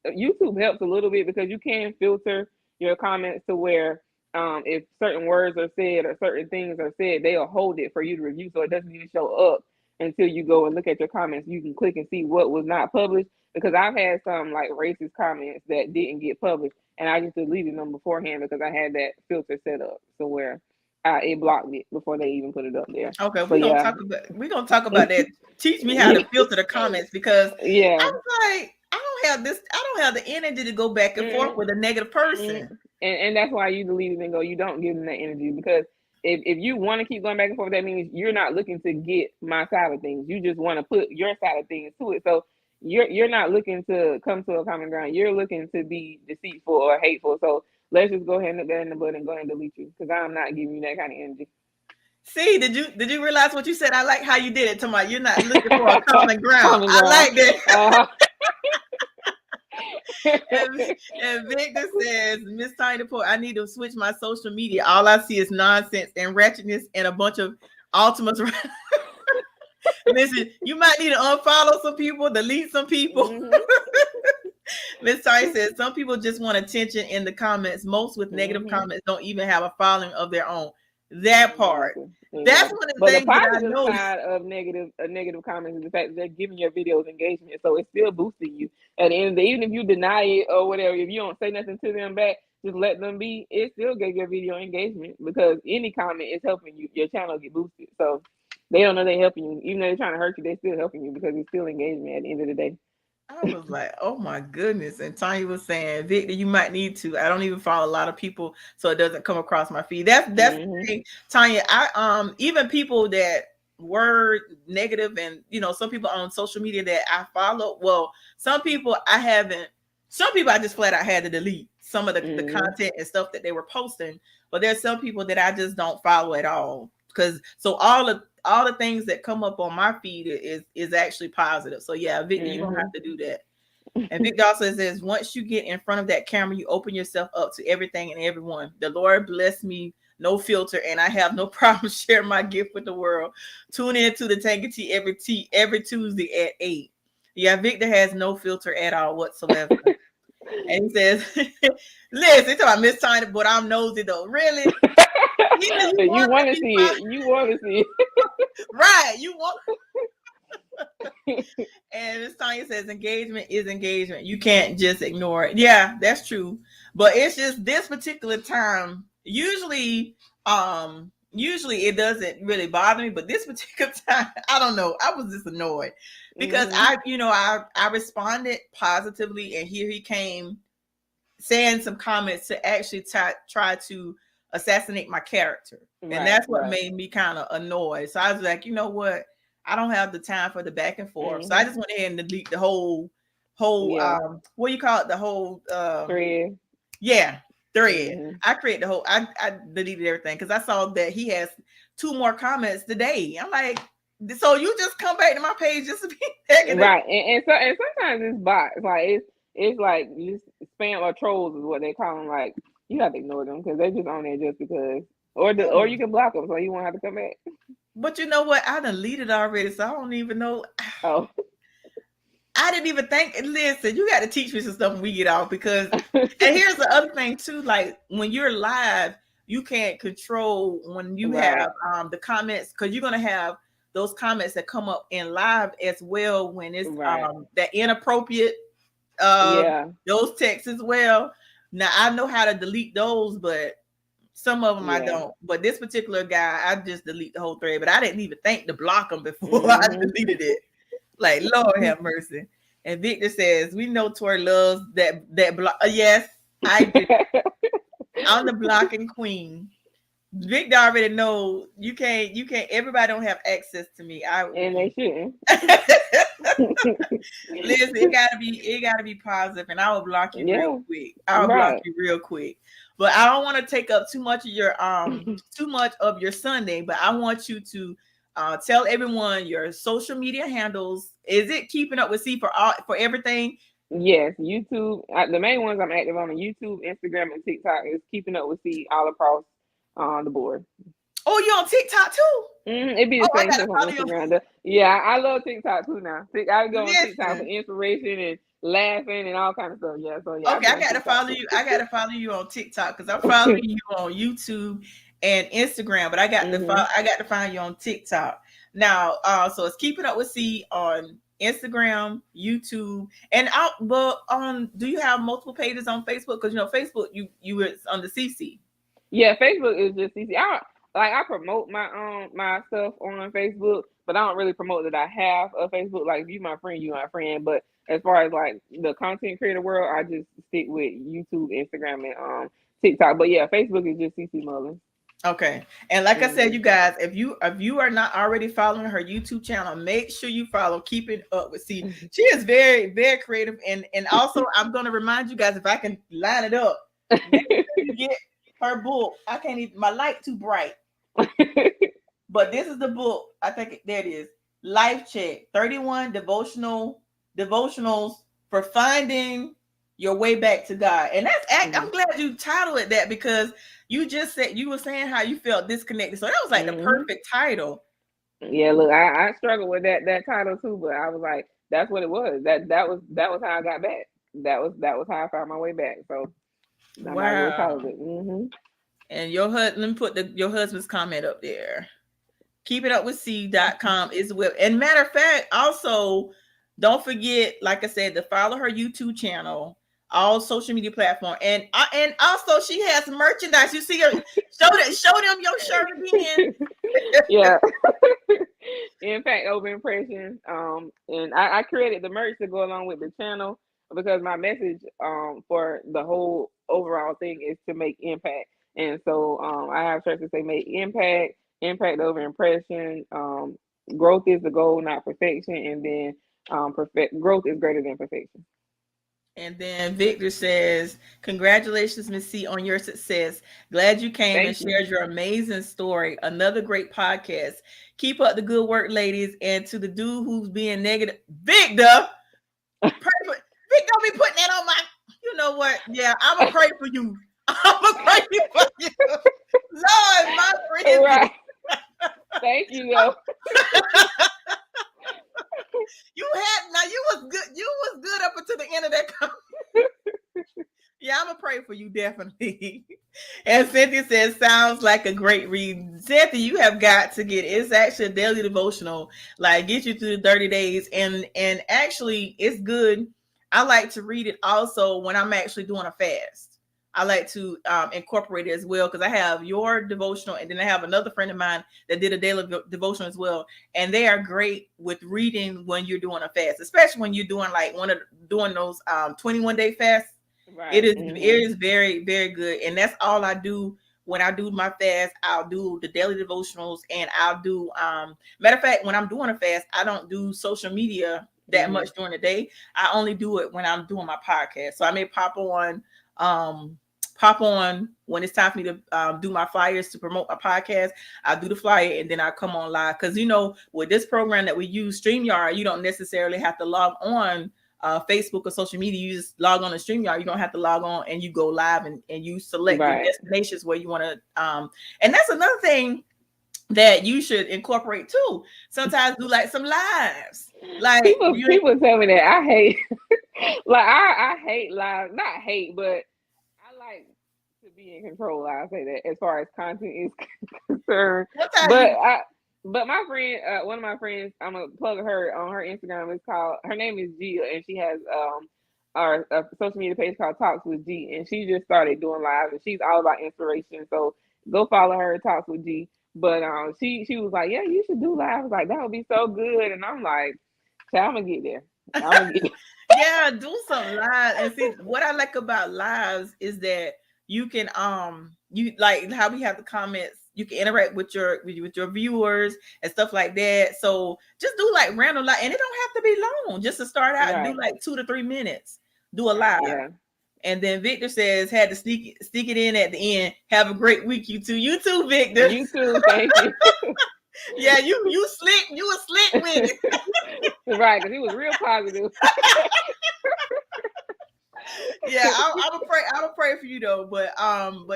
YouTube helps a little bit because you can filter your comments to where if certain words are said or certain things are said, they'll hold it for you to review, so it doesn't even show up until you go and look at your comments. You can click and see what was not published, because I've had some like racist comments that didn't get published, and I just deleted them beforehand because I had that filter set up so where it blocked it before they even put it up there. Okay, we're gonna talk about that. Teach me how to filter the comments, because I was like, I don't have the energy to go back and forth with a negative person. And that's why you delete it and go, you don't give them that energy, because if you want to keep going back and forth, that means you're not looking to get my side of things. You just want to put your side of things to it. So you're not looking to come to a common ground. You're looking to be deceitful or hateful. So let's just go ahead and nip that in the bud and go ahead and delete you, because I'm not giving you that kind of energy. See, did you realize what you said? I like how you did it. Tomorrow, you're not looking for a common ground. I like that. And Victor says, Miss Tiny Port, I need to switch my social media. All I see is nonsense and ratchetness and a bunch of ultimates. Listen, you might need to unfollow some people, delete some people. Miss Tiny says, some people just want attention in the comments. Most with negative comments don't even have a following of their own. That part. That's one of the things that I know. The side of negative comments is the fact that they're giving your videos engagement, so it's still boosting you. At the end of the day, even if you deny it or whatever, if you don't say nothing to them back, just let them be, it still gave your video engagement, because any comment is helping your channel get boosted. So they don't know they're helping you. Even though they're trying to hurt you, they're still helping you because it's still engagement at the end of the day. I was like, oh my goodness. And Tanya was saying, Victor, you might need to. I don't even follow a lot of people, so it doesn't come across my feed. That's the thing, Tanya. I even people that were negative, and some people on social media that I follow. Well, some people I just flat out had to delete some of the content and stuff that they were posting. But there's some people that I just don't follow at all. Because all the things that come up on my feed is actually positive. So yeah, Victor, you're gonna have to do that. And Victor also says, once you get in front of that camera, you open yourself up to everything and everyone. The Lord bless me, no filter, and I have no problem sharing my gift with the world. Tune in to the Tank of Tea every Tuesday at 8. Yeah, Victor has no filter at all whatsoever. And he says, listen, he's talking about Miss Tiny, but I'm nosy though. Really? You You want want to to be see it. You want to see right. You want. it. And Miss Tanya says engagement is engagement. You can't just ignore it. Yeah, that's true. But it's just this particular time. Usually it doesn't really bother me, but this particular time, I don't know. I was just annoyed because I responded positively, and here he came saying some comments to actually try to assassinate my character. And Right, that's what right. made me kind of annoyed. So I was like, you know what? I don't have the time for the back and forth. So I just went ahead and delete the whole Yeah. what do you call it? The whole Thread. yeah, thread. Mm-hmm. I created the whole I deleted everything because I saw that he has 2 more comments today. I'm like, so you just come back to my page just to be negative. Right, and sometimes it's bots. Like it's like just spam or trolls is what they call them. Like you have to ignore them because they're just on there just because, or you can block them so you won't have to come back. But you know what? I deleted already, so I don't even know. Oh. I didn't even think. Listen, you got to teach me some stuff when we get off because. And here's the other thing too. Like when you're live, you can't control when you Right. have the comments because you're gonna have those comments that come up in live as well when it's Right. that inappropriate Yeah. those texts as well. Now I know how to delete those, but some of them I Yeah. don't. But this particular guy, I just delete the whole thread. But I didn't even think to block him before I Mm-hmm. deleted it. Like, Lord have mercy. And Victor says, we know Tori loves that block. Yes, I do. I'm the blocking queen. Victor already know you can't, everybody don't have access to me. And they shouldn't. Listen, it gotta be positive, and I will block you real Yeah. quick. I'll block Right. you real quick. But I don't want to take up too much of your Sunday, but I want you to tell everyone your social media handles. Is it keeping up with C for everything? Yes, YouTube. The main ones I'm active on YouTube, Instagram, and TikTok is keeping up with C all across the board. Oh, you on TikTok too? It'd be Oh, the I same gotta stuff on follow you. Instagram. Yeah, I love TikTok too now. I go on TikTok for Listen. inspiration and laughing and all kind of stuff. Yeah, so yeah, I Okay, be I on gotta TikTok follow too. you. I gotta follow you on TikTok because I'm following you on YouTube and Instagram, but I got to find you on TikTok. Now, so it's keeping up with C on Instagram, YouTube, and out. But on, do you have multiple pages on Facebook? Because Facebook, you were on the CC. Yeah, Facebook is just easy. I promote my stuff on Facebook, but I don't really promote that I have a Facebook. Like if you my friend, you my friend. But as far as like the content creator world, I just stick with YouTube, Instagram, and TikTok. But yeah, Facebook is just CeCe Mullins. Okay. And like I said, Mm-hmm. you guys, if you are not already following her YouTube channel, make sure you follow Keeping Up with C. She is very, very creative. And also I'm gonna remind you guys if I can line it up, make sure you get her book. I can't even my light too bright. But this is the book. I think there it is. Life Check. 31 devotionals for finding your way back to God. And I'm glad you titled it that because you just said you were saying how you felt disconnected. So that was like the Mm-hmm. perfect title. Yeah, look, I struggled with that title too, but I was like, that's what it was. That was how I got back. That was how I found my way back. So I might as well title Wow. it. Mm-hmm. And your husband, let me put your husband's comment up there. keepitupwithc.com is the web. And matter of fact, also don't forget, like I said, to follow her YouTube channel, all social media platform, and also she has merchandise. You see her show them your shirt again. Yeah. Impact over impression. And I created the merch to go along with the channel because my message for the whole overall thing is to make impact. And so I have shirts that say make impact, impact over impression. Growth is the goal, not perfection. And then growth is greater than perfection. And then Victor says, congratulations, Miss C, on your success. Glad you came and Thank you. shared your amazing story. Another great podcast. Keep up the good work, ladies. And to the dude who's being negative, Victor, Vic gonna be putting that on my. You know what? Yeah, I'm gonna pray for you. I'm gonna pray for you. Lord, my friend. Right. Thank you, though. You was good. You was good up until the end of that. Yeah, I'm gonna pray for you definitely. And Cynthia says, sounds like a great read. Cynthia, you have got to get it. It's actually a daily devotional, like get you through the 30 days. And actually it's good. I like to read it also when I'm actually doing a fast. I like to incorporate it as well because I have your devotional and then I have another friend of mine that did a daily devotion as well. And they are great with reading when you're doing a fast, especially when you're doing like doing those 21-day fasts. Right. It is very, very good. And that's all I do when I do my fast. I'll do the daily devotionals and I'll do matter of fact, when I'm doing a fast, I don't do social media that much during the day. I only do it when I'm doing my podcast. So I may pop on when it's time for me to do my flyers to promote my podcast. I'll do the flyer and then I'll come on live. Because, with this program that we use, StreamYard, you don't necessarily have to log on Facebook or social media. You just log on to StreamYard. You don't have to log on and you go live and you select your destinations where you want to. And that's another thing that you should incorporate too. Sometimes do like some lives. Like people tell me that I hate like I hate live, not hate, but I like to be in control. I'll say that as far as content is concerned. But my friend, one of my friends, I'm gonna plug her on her Instagram. It's called, her name is Gia, and she has our social media page called Talks with G, and she just started doing live, and she's all about inspiration. So go follow her, Talks with G. But she was like, yeah, you should do live. I was like, that would be so good, and I'm like, I'm gonna get there. Yeah, do some live. And see, what I like about lives is that you can you like how we have the comments. You can interact with your viewers and stuff like that. So just do like random live, and it don't have to be long. Just to start out, do like 2 to 3 minutes. Do a live. Yeah. And then Victor says, had to sneak it in at the end. Have a great week, you too. You too, Victor. You too. Thank you. Yeah, you slick. You were slick with it. Right, because he was real positive. Yeah, I would pray for you though. But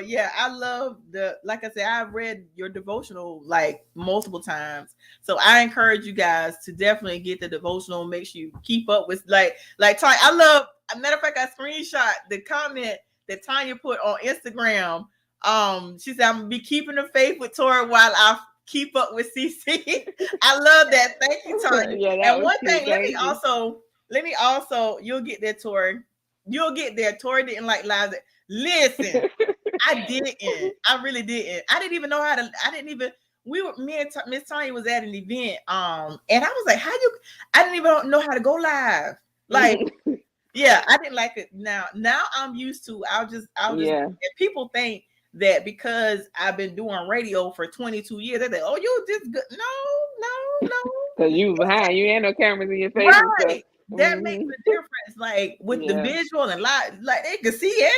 yeah, I love like I said, I've read your devotional like multiple times. So I encourage you guys to definitely get the devotional. Make sure you keep up with like Tanya. I love, matter of fact, I screenshot the comment that Tanya put on Instagram. She said, I'm gonna be keeping the faith with Tori while I keep up with CeCe. I love that. Thank you, Tanya. Yeah, and one thing, let me also, you'll get there, Tori. You'll get there. Tori didn't like lives. Listen, I didn't. I really didn't. I didn't even know how to. Me and Miss Tanya was at an event. And I was like, I didn't even know how to go live. Like, yeah, I didn't like it. Now I'm used to. I'll just. And people think that because I've been doing radio for 22 years, they're like, oh, you just good. No. Because you behind. You ain't no cameras in your face. Right. That makes a difference, like with the visual and live, like they can see and hear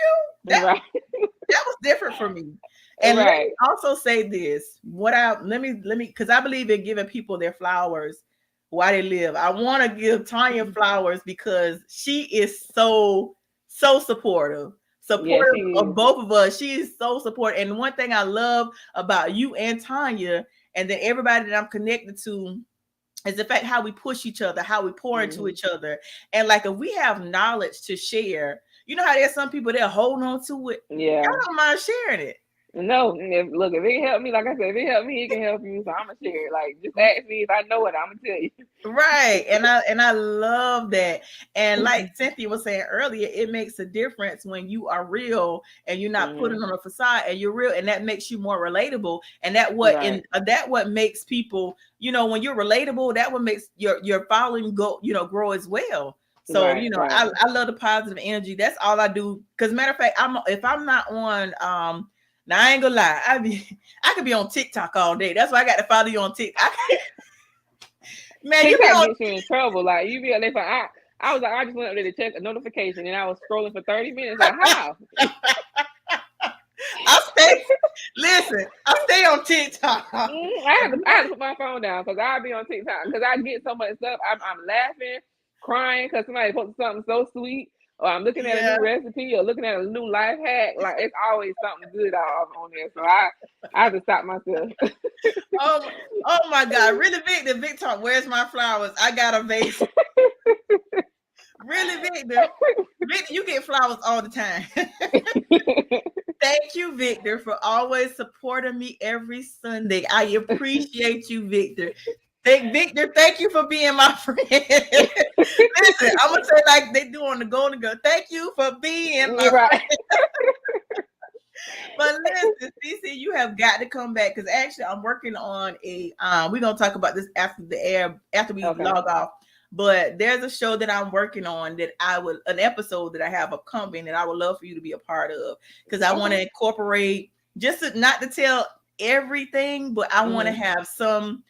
you. That was different for me. And let me also say this: let me, because I believe in giving people their flowers while they live. I want to give Tanya flowers because she is so supportive of both of us. She is so supportive, and one thing I love about you and Tanya, and then everybody that I'm connected to, is the fact how we push each other, how we pour into each other. And like, if we have knowledge to share, you know how there's some people that hold on to it. Yeah. I don't mind sharing it. No, if it helped me, like I said, if it helped me, it can help you. So I'm gonna share it. Like, just ask me if I know it, I'm gonna tell you. Right. And I love that. And like Cynthia was saying earlier, it makes a difference when you are real and you're not putting on a facade, and you're real, and that makes you more relatable. And that what makes people, when you're relatable, that what makes your following grow as well. So I love the positive energy. That's all I do. Because matter of fact, if I'm not on now I ain't gonna lie, I could be on TikTok all day. That's why I got to follow you on TikTok. Man, TikTok gets you in trouble. Like, you be like, I was like, I just went up there to check a notification, and I was scrolling for 30 minutes. Like, how? I stay on TikTok. I have to put my phone down because I'll be on TikTok because I get so much stuff. I'm laughing. crying because somebody posted something so sweet, or I'm looking at a Yeah. new recipe or looking at a new life hack. Like it's always something good on there. So I have to stop myself. Oh my God. Really Victor, where's my flowers? I got a vase. Really, Victor, you get flowers all the time. Thank you, Victor, for always supporting me every Sunday. I appreciate you, Victor. Thank you for being my friend. Listen, I'm gonna say like they do on the Golden Girl. Thank you for being my Right. friend. But listen, CeCe, you have got to come back because actually I'm working on a. We're gonna talk about this after the air after we log off. But there's a show that I'm working on that an episode that I have upcoming that I would love for you to be a part of because I want to incorporate not to tell everything, but I want to have some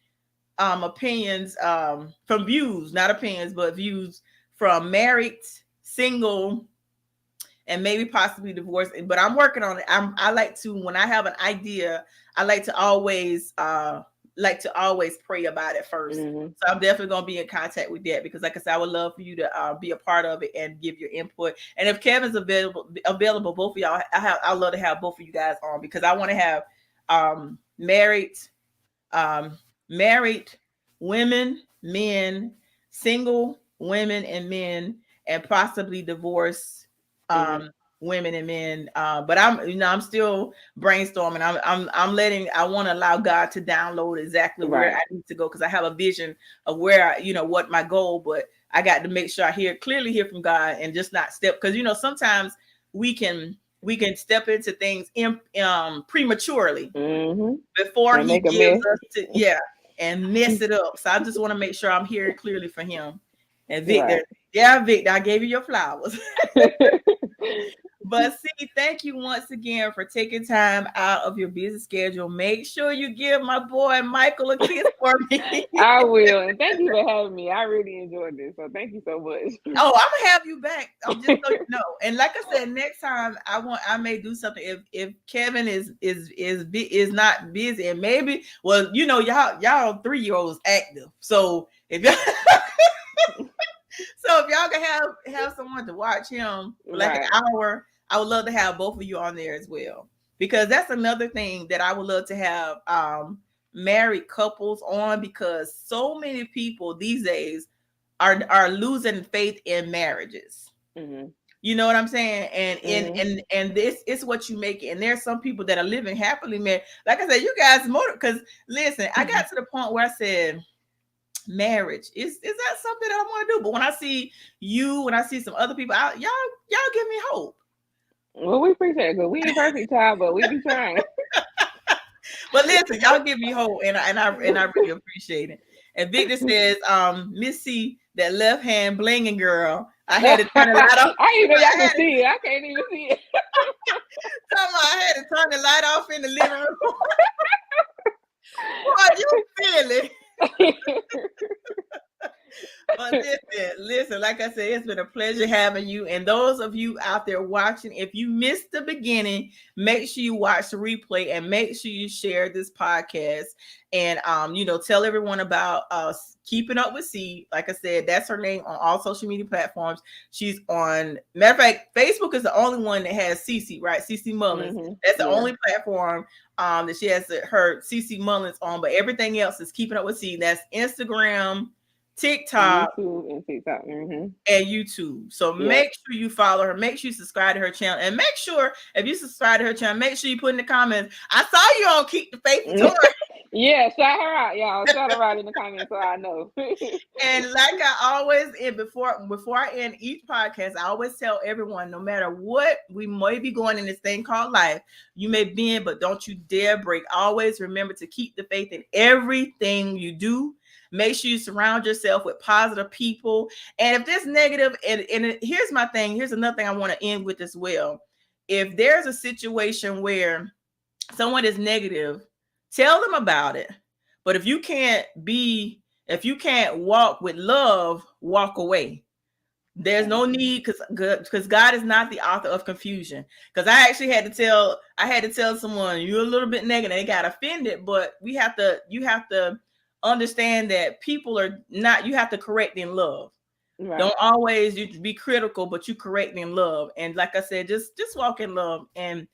opinions from views, not opinions, but views from married, single, and maybe possibly divorced. But I'm working on it. I like to, when I have an idea, I like to always pray about it first. So I'm definitely going to be in contact with that because like I said, I would love for you to be a part of it and give your input. And if Kevin's available, both of y'all, I'd love to have both of you guys on because I want to have married women, men, single women and men, and possibly divorced women and men. But I'm still brainstorming. I want to allow God to download exactly where I need to go because I have a vision of where what my goal, but I got to make sure I hear from God and just not step because sometimes we can step into things prematurely before he gives us to and mess it up. So I just want to make sure I'm hearing clearly for him. And Victor, Victor, I gave you your flowers. But see, thank you once again for taking time out of your busy schedule. Make sure you give my boy Michael a kiss for me. I will, and thank you for having me. I really enjoyed this, so thank you so much. Oh, I'm gonna have you back. I'm just so you know. And like I said, next time I may do something if Kevin is not busy, and maybe y'all 3-year-olds active. So if y'all if y'all can have someone to watch him for like an hour, I would love to have both of you on there as well. Because that's another thing that I would love to have married couples on because so many people these days are losing faith in marriages. You know what I'm saying? And this is what you make it. And there's some people that are living happily married. Like I said, you guys because listen, I got to the point where I said marriage is that something that I want to do, but when I see some other people out, y'all give me hope. Well, we appreciate it because we ain't perfect, child, but we be trying. But listen, y'all give me hope, and I really appreciate it. And Victor says, Miss C, that left hand blinging girl, I had to turn the light off. I even y'all can see it. I can't even see it. I had to turn the light off in the living room. Boy, you feel it. But listen, like I said, it's been a pleasure having you. And those of you out there watching, if you missed the beginning, make sure you watch the replay and make sure you share this podcast and tell everyone about Keeping Up with C. Like I said, that's her name on all social media platforms. She's on, matter of fact, Facebook is the only one that has CeCe, right? CeCe Mullins. That's the only platform that she has her CeCe Mullins on, but everything else is Keeping Up with C. That's Instagram, TikTok, YouTube and TikTok, and YouTube. So make sure you follow her. Make sure you subscribe to her channel, and make sure if you subscribe to her channel, make sure you put in the comments. I saw you on Keep the Faith Tour. Yeah, shout her out, y'all. Shout her out in the comments so I know. And like I always before I end each podcast, I always tell everyone, no matter what we may be going in this thing called life, you may bend, but don't you dare break. Always remember to keep the faith in everything you do. Make sure you surround yourself with positive people. And if there's negative, and here's my thing. Here's another thing I want to end with as well. If there's a situation where someone is negative, tell them about it. But if you can't walk with love, walk away. There's no need because God is not the author of confusion. Because I actually had to tell someone you're a little bit negative. They got offended, but you have to understand that people are not, you have to correct in love. Right. Don't always you be critical, but you correct in love. And like I said, just walk in love. And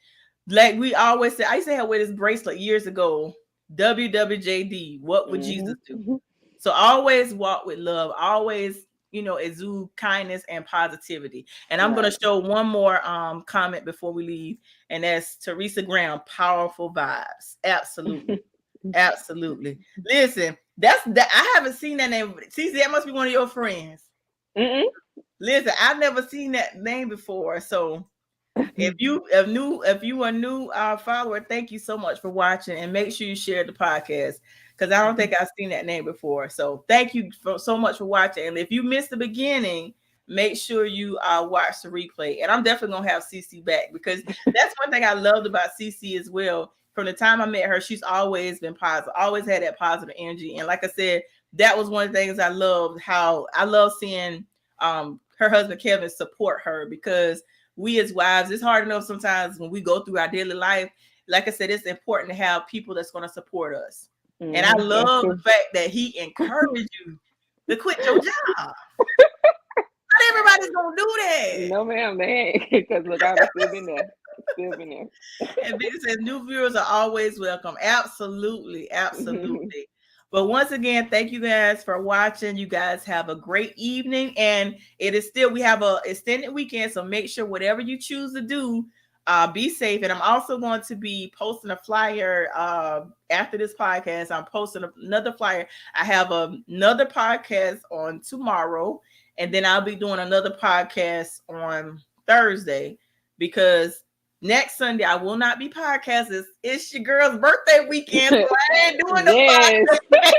like we always say, I used to have with this bracelet years ago. WWJD. What would Jesus do? Mm-hmm. So always walk with love. Always, exude kindness and positivity. And I'm gonna Right. show one more comment before we leave, and that's Teresa Graham. Powerful vibes. Absolutely. Absolutely. Listen, that's that. I haven't seen that name. CeCe, that must be one of your friends. Mm-mm. Listen, I've never seen that name before. So if you are new follower, thank you so much for watching, and make sure you share the podcast, because I don't think I've seen that name before. So thank you so much for watching. And if you missed the beginning, make sure you watch the replay. And I'm definitely gonna have CeCe back, because that's one thing I loved about CeCe as well. From the time I met her, she's always been positive, always had that positive energy. And like I said, that was one of the things I loved. How I love seeing her husband Kevin support her, because we as wives, it's hard enough sometimes when we go through our daily life. Like I said, it's important to have people that's going to support us. And I That's love true. the fact that he encouraged you to quit your job. Not everybody's gonna do that. No, ma'am, they ain't. Because look, I've still been there. Still been there. And Victor says new viewers are always welcome. Absolutely, absolutely. But once again, thank you guys for watching. You guys have a great evening, and we have a extended weekend, so make sure whatever you choose to do, be safe. And I'm also going to be posting a flyer after this podcast. I'm posting another flyer. I have another podcast on tomorrow, and then I'll be doing another podcast on Thursday, because next Sunday I will not be podcasting. It's your girl's birthday weekend, so I ain't doing no Yes. podcast.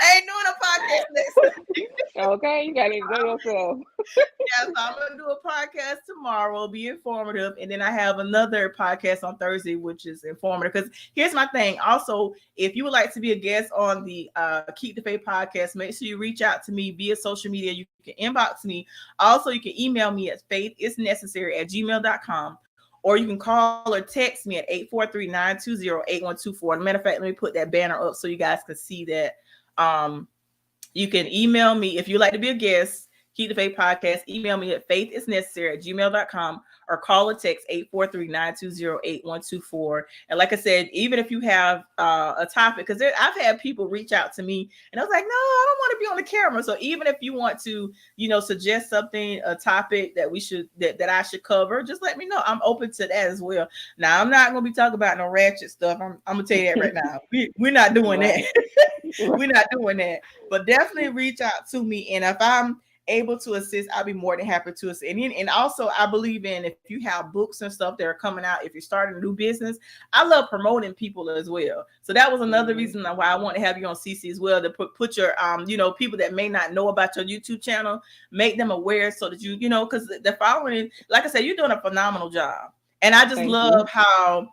I ain't doing a podcast next Sunday. Okay, you gotta enjoy yourself. Yeah, so I'm gonna do a podcast tomorrow, be informative, and then I have another podcast on Thursday, which is informative. Because here's my thing. Also, if you would like to be a guest on the Keep the Faith podcast, make sure you reach out to me via social media. You can inbox me. Also, you can email me at faithisnecessary@gmail.com. Or you can call or text me at 843-920-8124. Matter of fact, let me put that banner up so you guys can see that. You can email me if you'd like to be a guest. Keep the Faith podcast. Email me at faithisnecessary@gmail.com, or call or text 843-920-8124. And like I said, even if you have a topic, because I've had people reach out to me and I was like, no, I don't want to be on the camera. So even if you want to, suggest something, a topic that that I should cover, just let me know. I'm open to that as well. Now, I'm not going to be talking about no ratchet stuff. I'm going to tell you that right now. We're not doing that. We're not doing that. But definitely reach out to me. And if I'm able to assist, I'll be more than happy to assist. And also, I believe in, if you have books and stuff that are coming out, if you're starting a new business, I love promoting people as well. So that was another reason why I want to have you on CeCe as well, to put your people that may not know about your YouTube channel, make them aware, so that because the following, like I said, you're doing a phenomenal job. And I just love how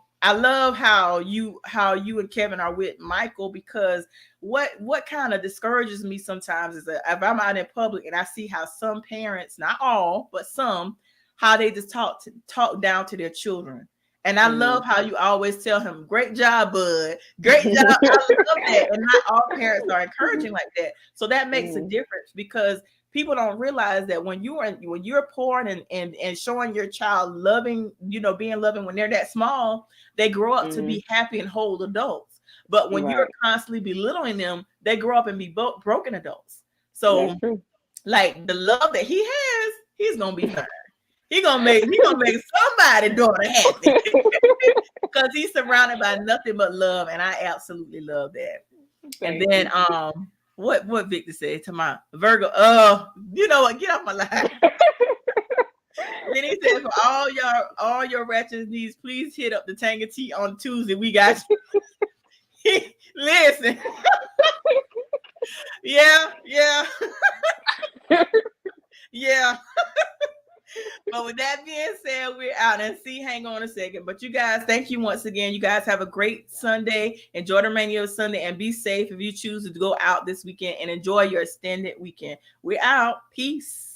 you and Kevin are with Michael, because what kind of discourages me sometimes is that if I'm out in public and I see how some parents, not all, but some, how they just talk down to their children. And I love how you always tell him, great job, bud. Great job. I love that. And not all parents are encouraging like that. So that makes a difference, because people don't realize that when you're pouring and showing your child loving, being loving when they're that small, they grow up to be happy and whole adults. But when you're constantly belittling them, they grow up and be broken adults. So, like, the love that he has, he's gonna be fine. He's gonna make somebody's daughter happy, because he's surrounded by nothing but love, and I absolutely love that. And then what Victor said to my Virgo, you know what? Get off my line. Then he said, for all your ratchet needs, please hit up the Tanga Tea on Tuesday. We got you. Listen. Yeah. Yeah. But with that being said, we're out. And hang on a second. But you guys, thank you once again. You guys have a great Sunday. Enjoy the remainder of Sunday, and be safe if you choose to go out this weekend, and enjoy your extended weekend. We're out. Peace.